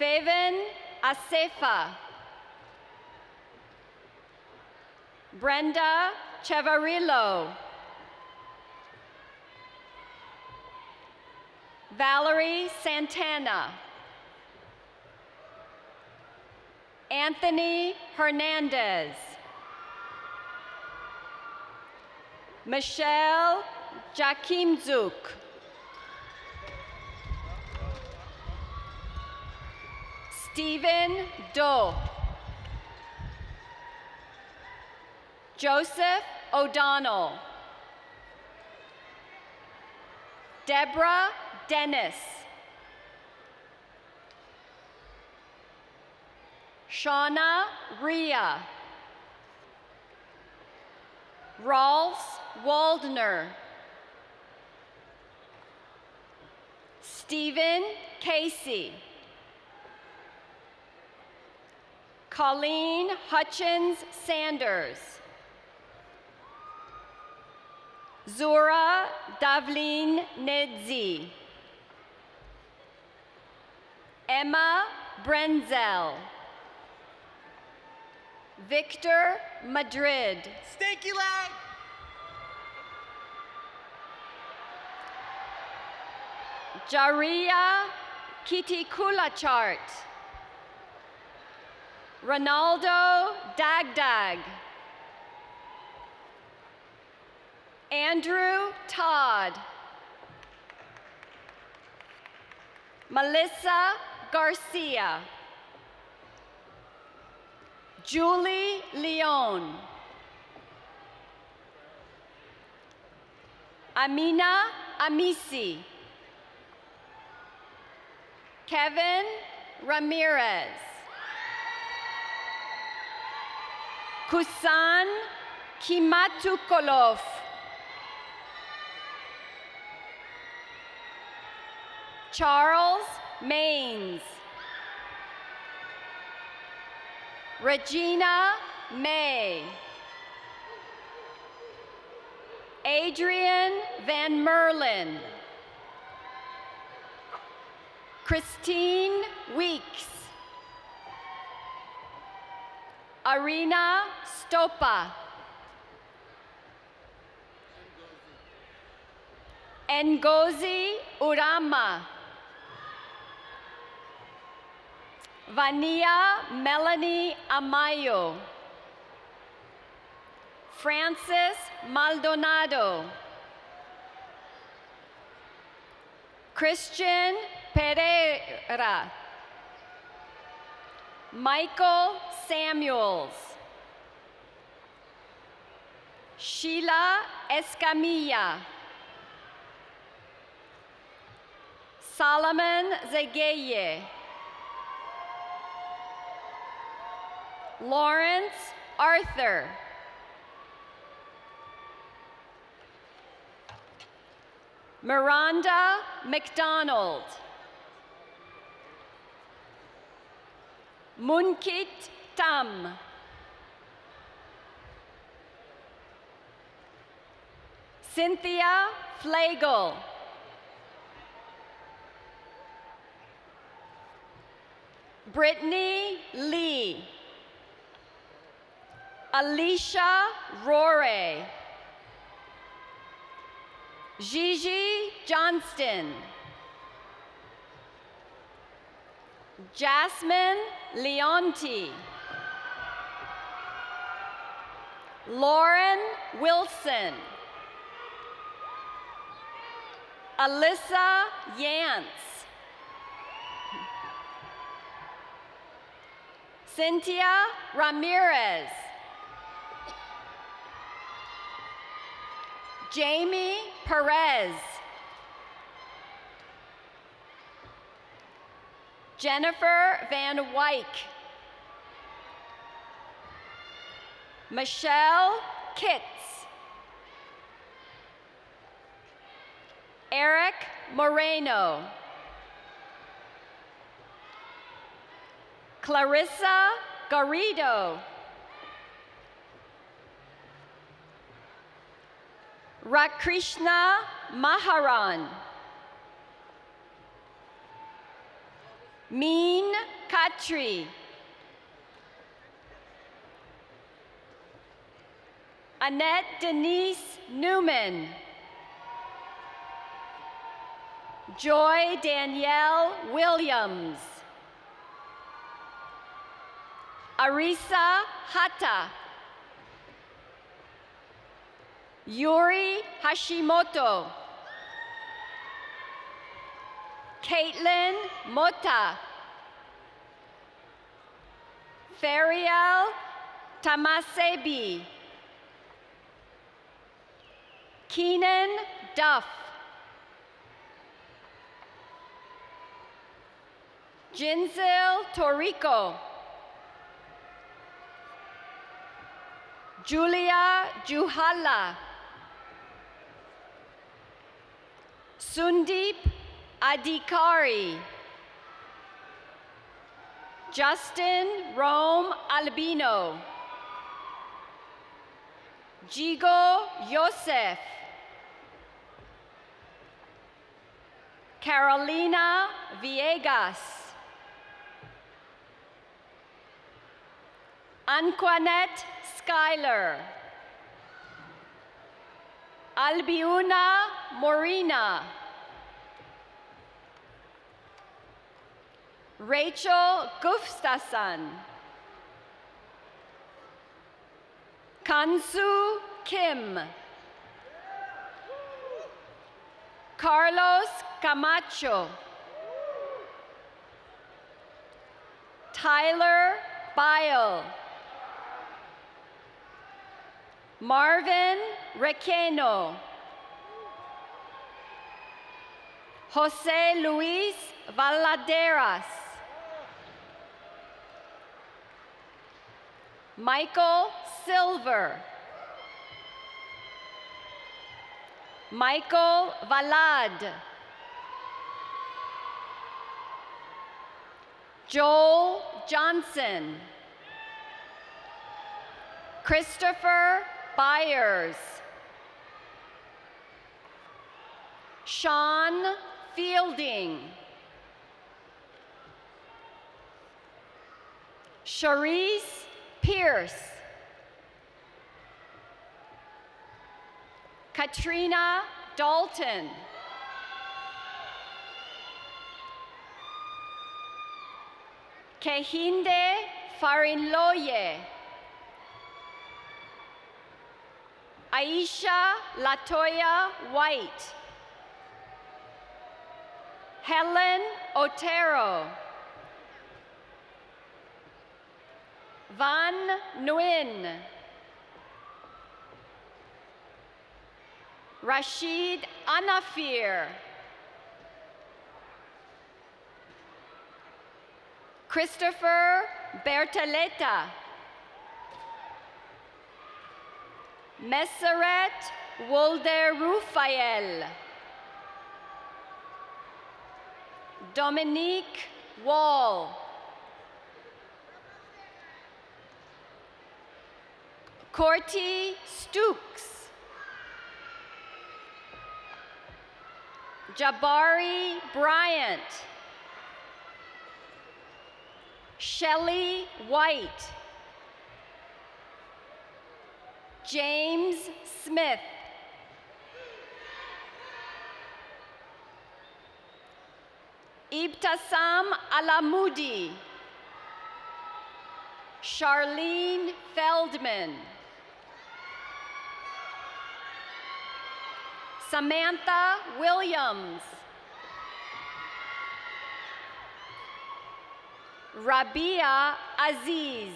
Faven Asefa. Brenda Chevarillo. Valerie Santana. Anthony Hernandez. Michelle Jakimzuk. Stephen Doe. Joseph O'Donnell. Deborah Dennis. Shauna Rhea. Rolf Waldner. Stephen Casey. Colleen Hutchins Sanders. Zura Davlin Nedzi. Emma Brenzel. Victor Madrid. Stinky leg! Jaria Kitikulachart. Ronaldo Dagdag. Andrew Todd. Melissa Garcia. Julie Leon. Amina Amisi. Kevin Ramirez. Kusan Kimatukolov. Charles Maines. Regina May. Adrian Van Merlin. Christine Weeks. Arena Stopa. Ngozi Urama. Vania Melanie Amayo. Francis Maldonado. Christian Pereira. Michael Samuels. Sheila Escamilla. Solomon Zageye. Lawrence Arthur. Miranda McDonald. Munkit Tam. Cynthia Flagel. Brittany Lee. Alicia Rore. Gigi Johnston. Jasmine Leonti. Lauren Wilson. Alyssa Yance. Cynthia Ramirez. Jamie Perez. Jennifer Van Wyk. Michelle Kitts. Eric Moreno. Clarissa Garrido. Rakrishna Maharan. Meen Khatri. Annette Denise Newman. Joy Danielle Williams. Arisa Hata. Yuri Hashimoto. Caitlin Mota. Fariel Tamasebi. Keenan Duff. Jinzil Torrico. Julia Juhala. Sundeep Adhikari. Justin Rome Albino. Jigo Yosef. Carolina Villegas. Anquanette Schuyler. Albiuna Morina. Rachel Gustafson. Kansu Kim. Carlos Camacho. Tyler Bile. Marvin Requeno. Jose Luis Valaderas. Michael Silver. Michael Valad. Joel Johnson. Christopher Byers. Sean Fielding. Charisse Pierce. Katrina Dalton. Kehinde Farinloye. Aisha Latoya White. Helen Otero. Van Nguyen. Rashid Anafir. Christopher Bertaleta. Messeret Wolder Rufael. Dominique Wall. Corty Stooks. Jabari Bryant. Shelley White. James Smith. Ibtasam Alamoudi. Charlene Feldman. Samantha Williams. Rabia Aziz.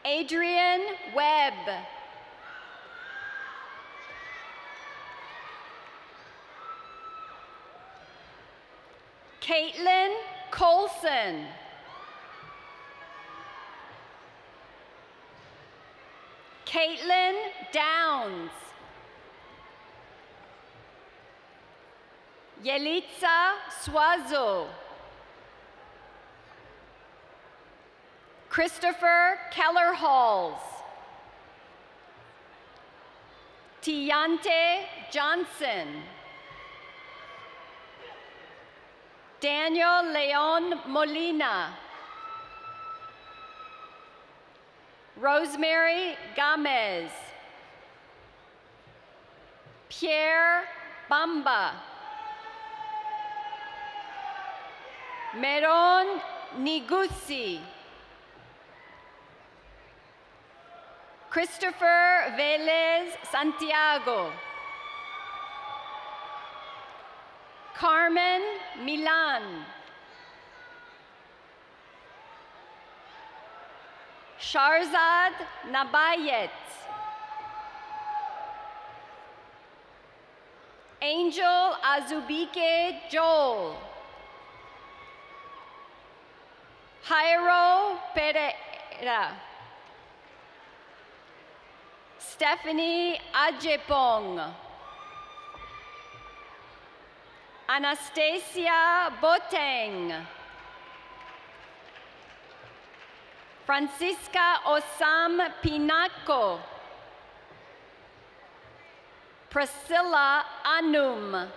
Adrian Webb. Caitlin Colson. Caitlin Downs. Yelitza Swazo. Christopher Keller-Halls. Tiante Johnson. Daniel Leon Molina. Rosemary Gomez. Pierre Bamba. Meron Nigusi. Christopher Velez Santiago. Carmen Milan. Sharzad Nabayet. Angel Azubike Joel. Jairo Pereira. Stephanie Ajepong. Anastasia Boteng. Francisca Osam Pinaco. Priscilla Anum.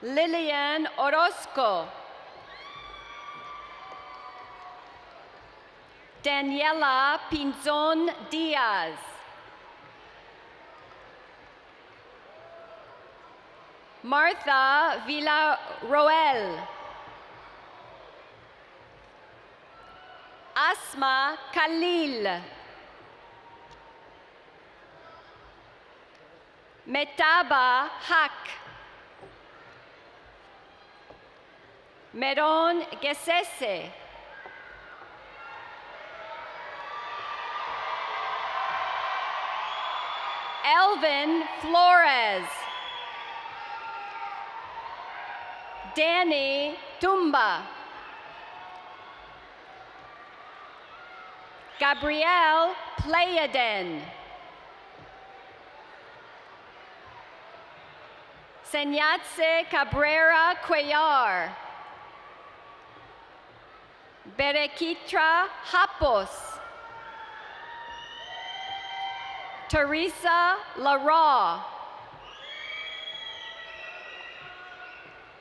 Lillian Orozco. Daniela Pinzon Diaz. Martha Villarroel. Asma Khalil. Metaba Hak. Meron Gesese. Elvin Flores. Danny Tumba. Gabrielle Playadin. Senyatse Cabrera Cuellar. Berekitra Hapos. Teresa Lara.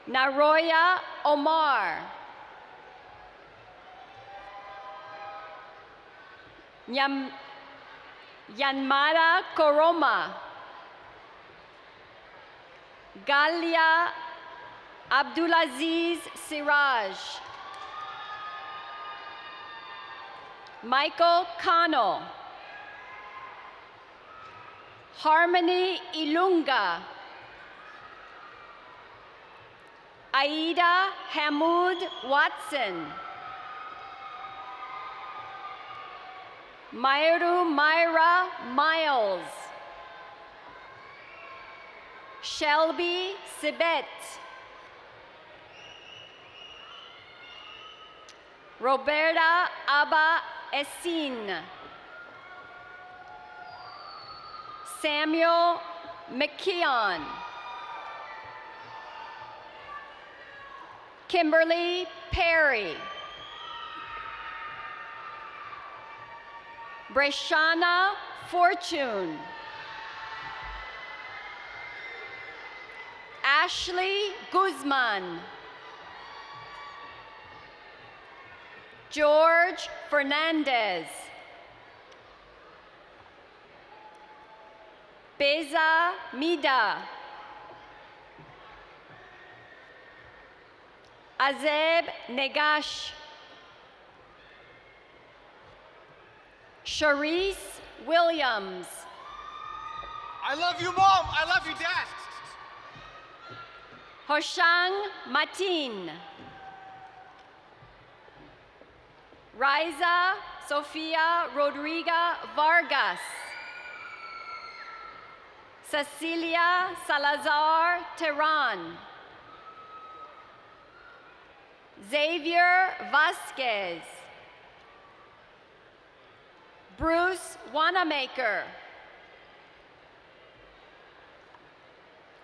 Naroya Omar. Yanmara Koroma. Galia Abdulaziz Siraj. Michael Kano. Harmony Ilunga. Aida Hamoud Watson. Myra Miles. Shelby Sibet. Roberta Abba Essin. Samuel McKeon. Kimberly Perry. Breshana Fortune. Ashley Guzman. George Fernandez. Beza Mida. Azeb Negash. Sharice Williams. I love you, Mom. I love you, Dad. Hoshang Matin. Riza Sofia Rodriga Vargas. Cecilia Salazar Terran. Xavier Vasquez. Bruce Wanamaker.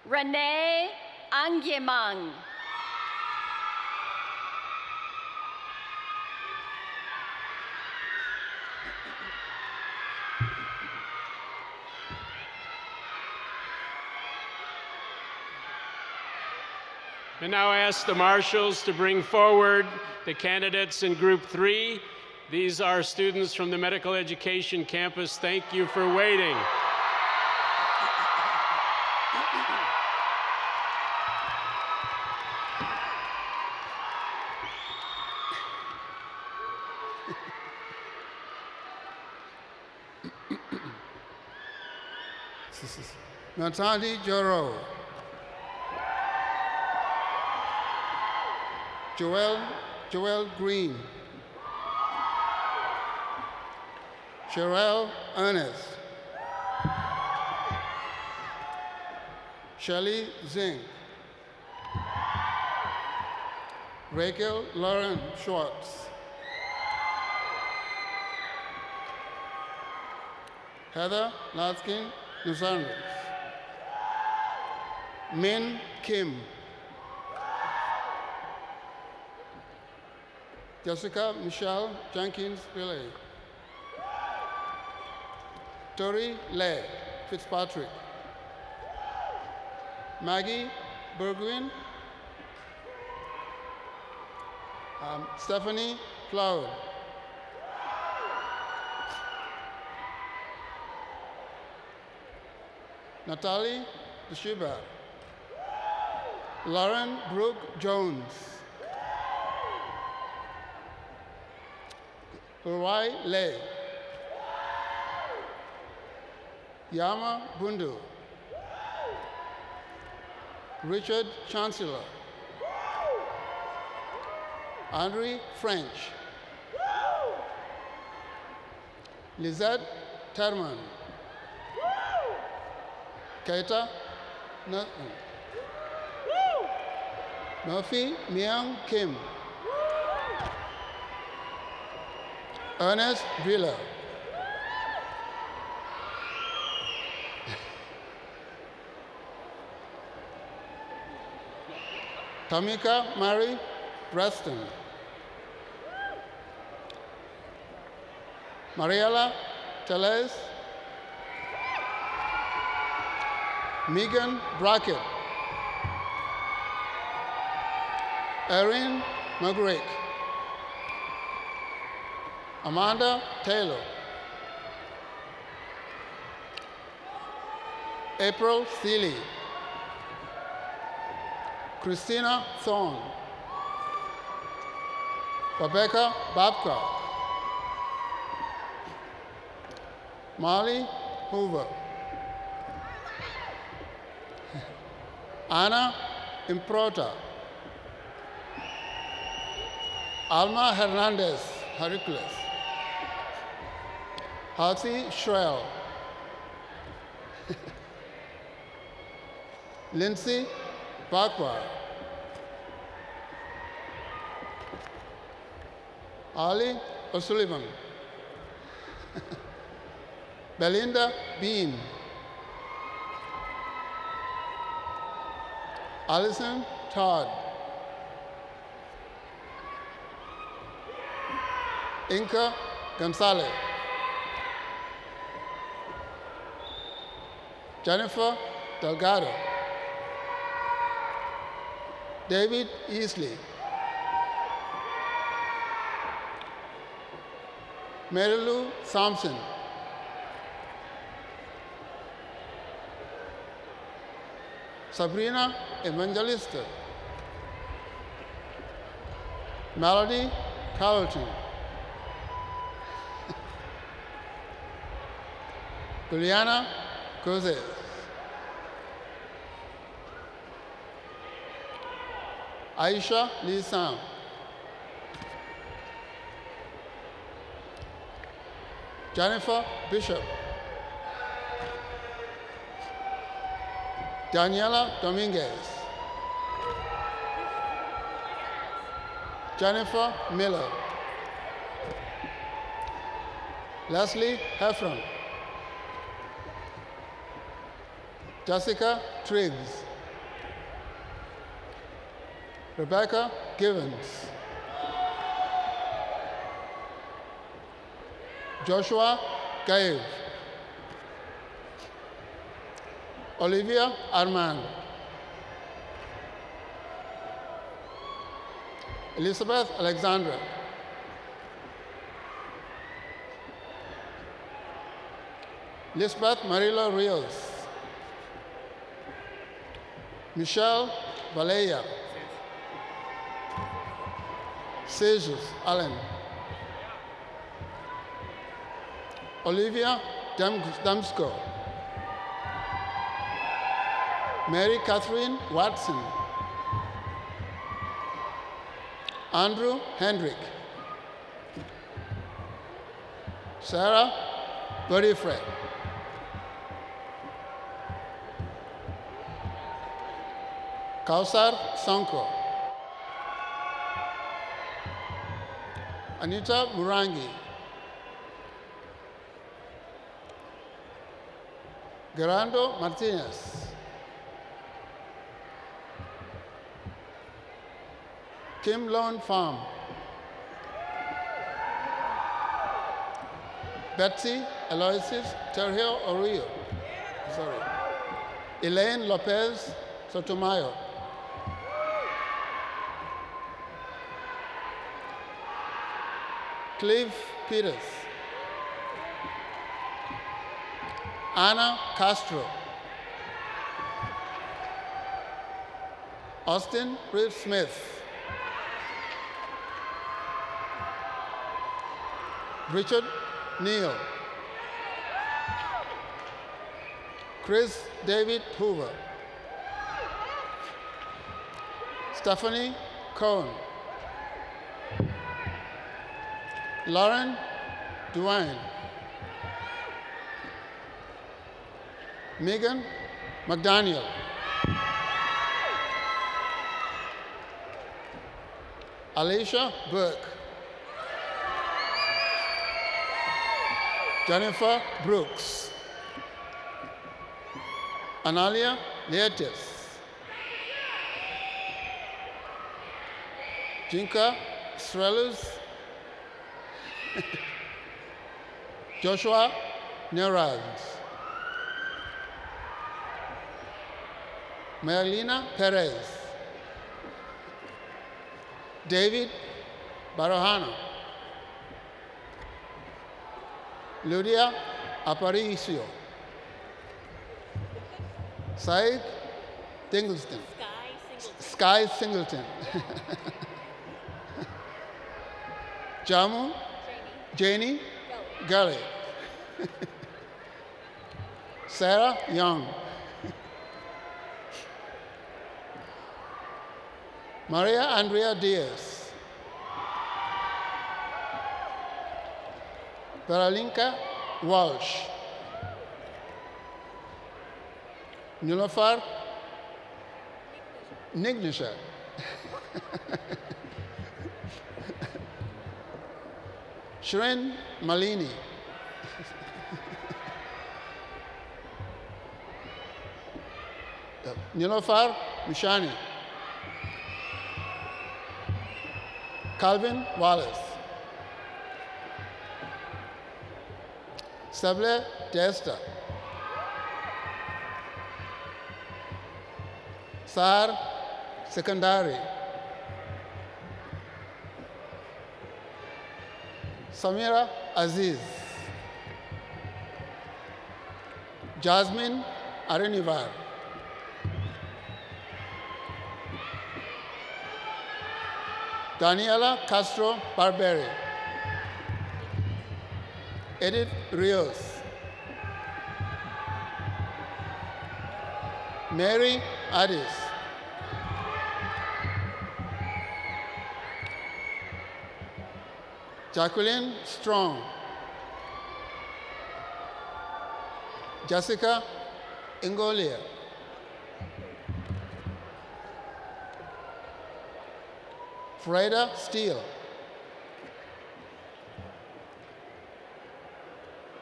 Renee Angyemang. And now I ask the marshals to bring forward the candidates in Group 3. These are students from the Medical Education campus. Thank you for waiting. Natali Joro. Joel Green. Sherelle Ernest. Shelley Zink. Rachel Lauren Schwartz. Heather Laskin Nusanders. Min Kim. Jessica Michelle Jenkins Riley. Tori Lay Fitzpatrick. Maggie Bergwin. Stephanie Cloud. Natalie Deshuba. Lauren Brooke Jones. Urai Lay. Yama Bundu. Richard Chancellor. Andre French. Lizette Terman. Keita Murphy Myung Kim. Ernest Wheeler. Tamika Mary Preston. Mariela Teles. Megan Brackett. Erin McGrick. Amanda Taylor. April Seeley. Christina Thorne. Rebecca Babcock. Molly Hoover. Anna Improta. Alma Hernandez, Hercules. Harthi Shrell. Lindsay Bakwa. Ali O'Sullivan. Belinda Bean. Allison Todd. Inca Gonzalez. Jennifer Delgado. David Easley. Marilou Thompson. Sabrina Evangelista. Melody Carlton. Juliana Gozes. Aisha Lee Sam. Jennifer Bishop. Daniela Dominguez. Jennifer Miller. Leslie Heffron. Jessica Triggs. Rebecca Givens. Joshua Gaeve. Olivia Armand. Elizabeth Alexandra. Lisbeth Marilo Rios. Michelle Valleja. Sejus Allen. Olivia Damsko. Mary Catherine Watson. Andrew Hendrick. Sarah Godifred. Kausar Sanko. Anita Murangi. Gerardo Martinez. Kim Lone Farm. Betsy Aloysius Terrio Orio. Sorry. Elaine Lopez Sotomayor. Clive Peters. Anna Castro. Austin Reed Smith. Richard Neal. Chris David Hoover. Stephanie Cohn. Lauren Duane. Megan McDaniel. Alicia Burke. Jennifer Brooks. Analia Leatis. Jinka Strelus. Joshua Neraz. Marilena Perez. David Barojano. Lydia Aparicio. Said Singleton. Sky Singleton. Jamu Janie Gully. Sarah Young. Maria Andrea Diaz. Veralinka Walsh. Nilofar Nignisha. Shirin Malini. Nilofar Mishani. Calvin Wallace. Sable Testa. Sar Secondary. Samira Aziz. Jasmine Arenivar. Daniela Castro Barberi. Edith Rios. Mary Addis. Jacqueline Strong. Jessica Ingolia. Freda Steele.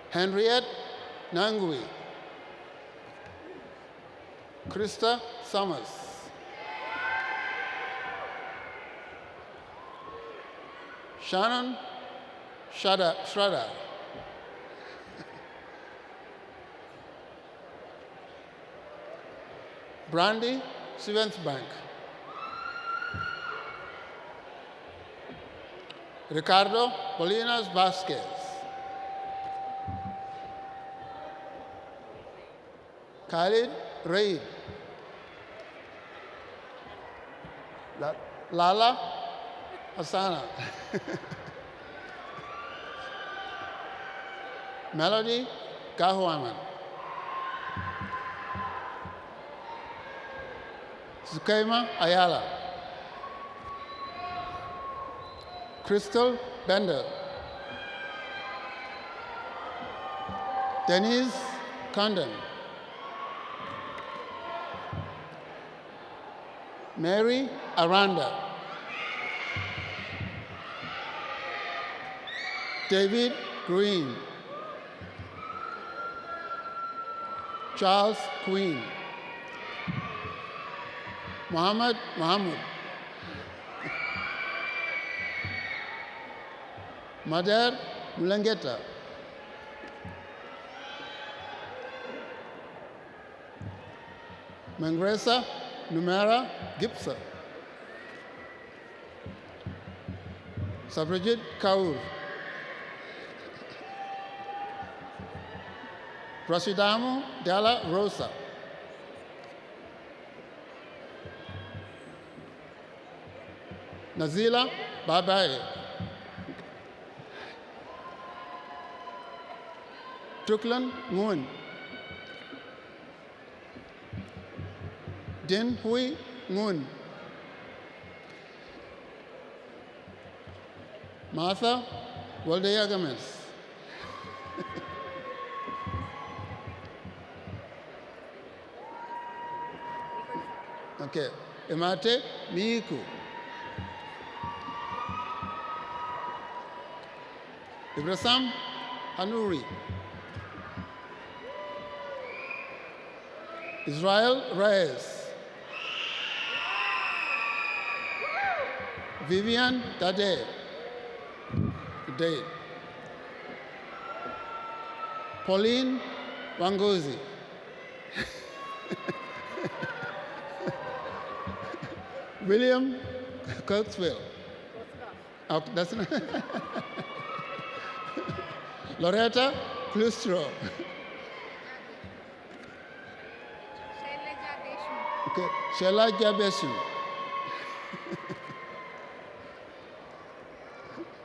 Henriette Nangui. Krista Summers. Shannon Shraddha. Brandy Sivensbank. Ricardo Polinas Vasquez. Khalid Raid. Lala Hasana. Melody Kahuaman. Zukaima Ayala. Crystal Bender. Denise Condon. Mary Aranda. David Green. Charles Queen. Muhammad Muhammad. Madar Mulangeta. Mangresa Numera Gipsa. Sabrajit Kaur. Prasidamo Della Rosa. Nazila Babae. Tuklan Nguyen. Din Hui Nguyen. Martha Waldea Gomez. Okay. Emate Miku. Ibrahim Hanuri. Israel Reyes. Vivian Dade. Pauline Wangozi. William Kirksville. Oh, that's not Loretta Klustro. Okay, Sheila Jabesu.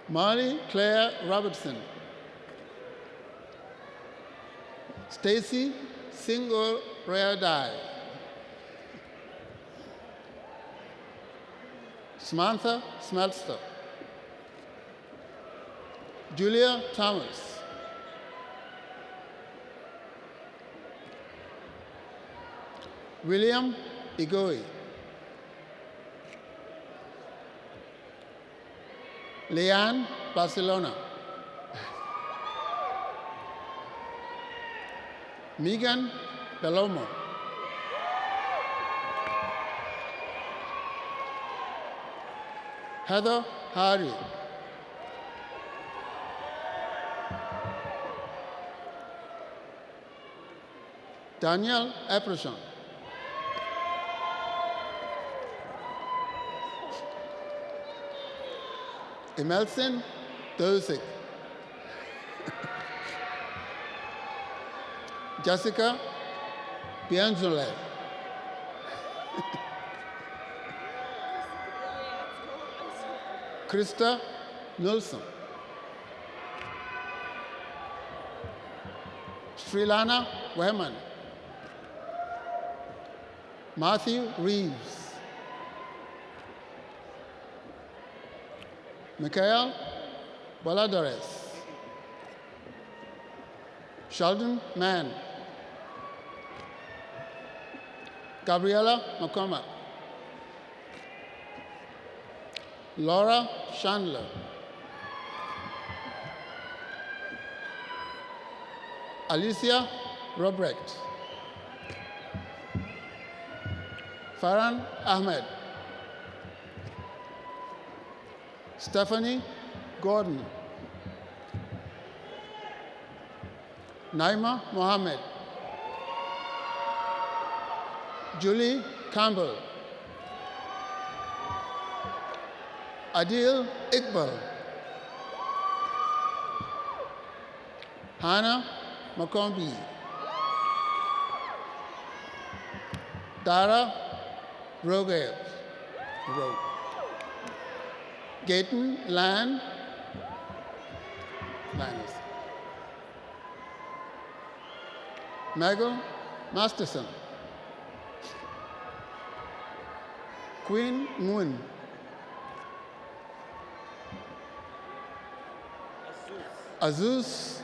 Molly Claire Robertson. Stacy Single Rare Die. Samantha Smeltster. Julia Thomas. William Igoi. Leanne Barcelona. Megan Belomo. Heather Hardy. Daniel Epperson. Emelson Dosik. Jessica Pianzole. Krista Nilsson. Srilana Wehman. Matthew Reeves. Mikhail Baladares. Sheldon Mann. Gabriela McCormack. Laura Chandler. Alicia Robrecht. Farhan Ahmed. Stephanie Gordon. Naima Mohammed. Julie Campbell. Adil Iqbal. Hannah McCombie. Dara Roger. Gaten Lan. Linus. Megan Masterson. Queen Moon. Azus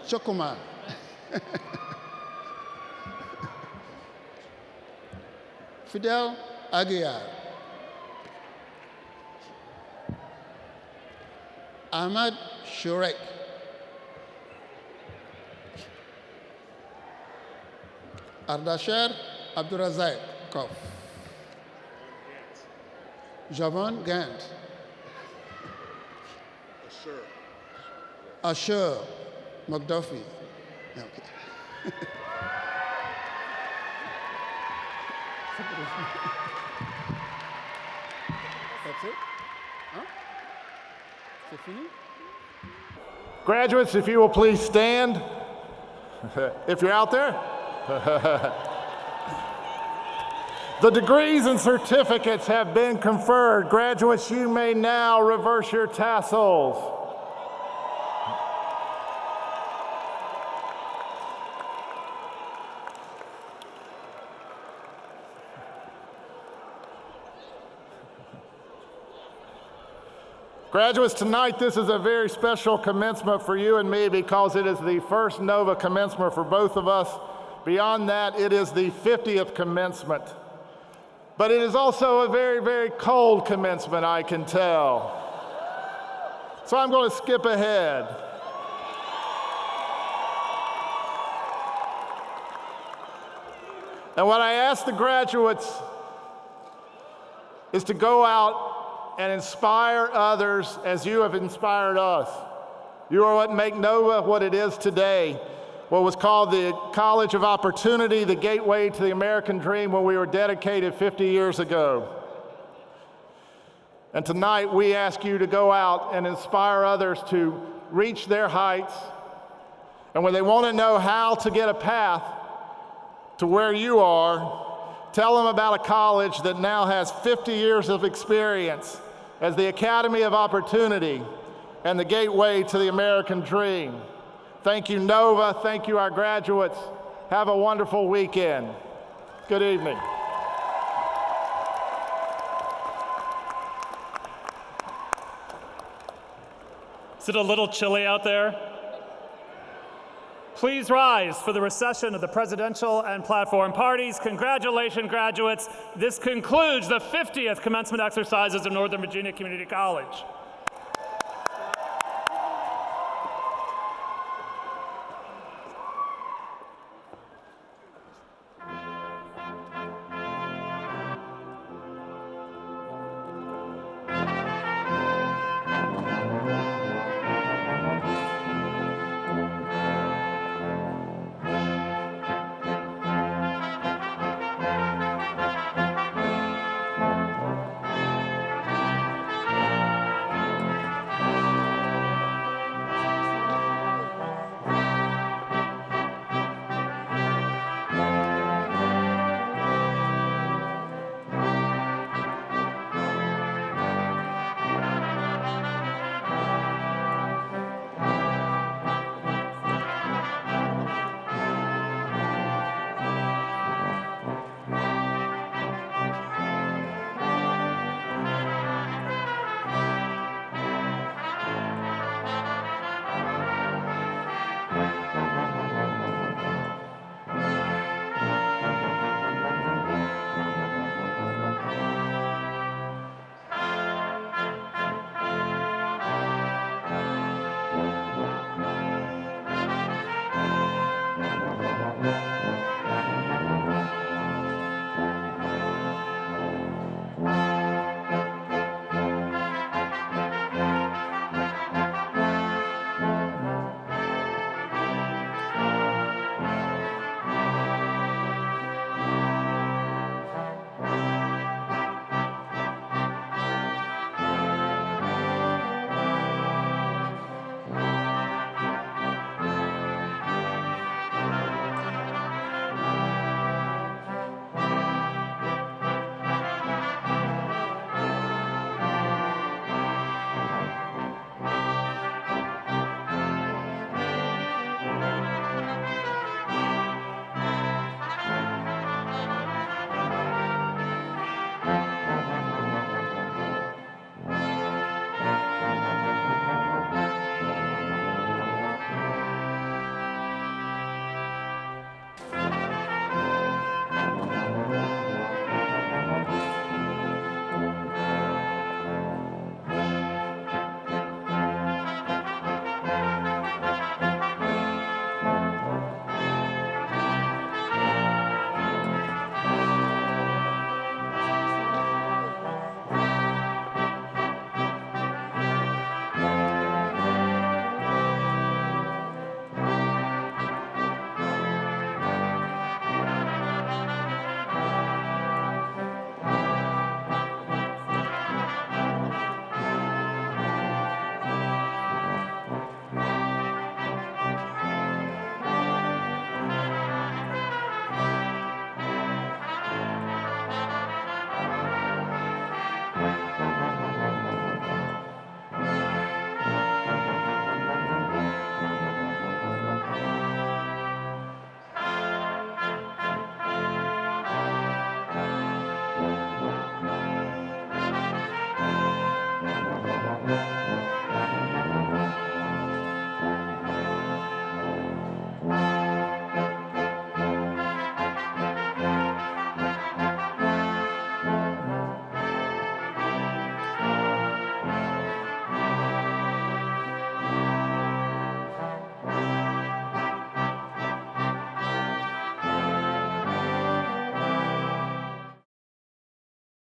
Chokuma. Fidel Aguiar. Ahmad Shurek. Ardashar Abdurazak Kof. Javon Gant. Ashur McDuffie. Okay. That's it? Huh? Is it finished? Graduates, if you will please stand. If you're out there. The degrees and certificates have been conferred. Graduates, you may now reverse your tassels. Graduates, tonight this is a very special commencement for you and me because it is the first NOVA commencement for both of us. Beyond that, it is the 50th commencement. But it is also a very, very cold commencement, I can tell. So I'm going to skip ahead. And what I ask the graduates is to go out and inspire others as you have inspired us. You are what make NOVA what it is today, what was called the College of Opportunity, the gateway to the American dream when we were dedicated 50 years ago. And tonight we ask you to go out and inspire others to reach their heights. And when they want to know how to get a path to where you are, tell them about a college that now has 50 years of experience as the Academy of Opportunity and the gateway to the American dream. Thank you, NOVA. Thank you, our graduates. Have a wonderful weekend. Good evening. Is it a little chilly out there? Please rise for the recession of the presidential and platform parties. Congratulations, graduates. This concludes the 50th commencement exercises of Northern Virginia Community College.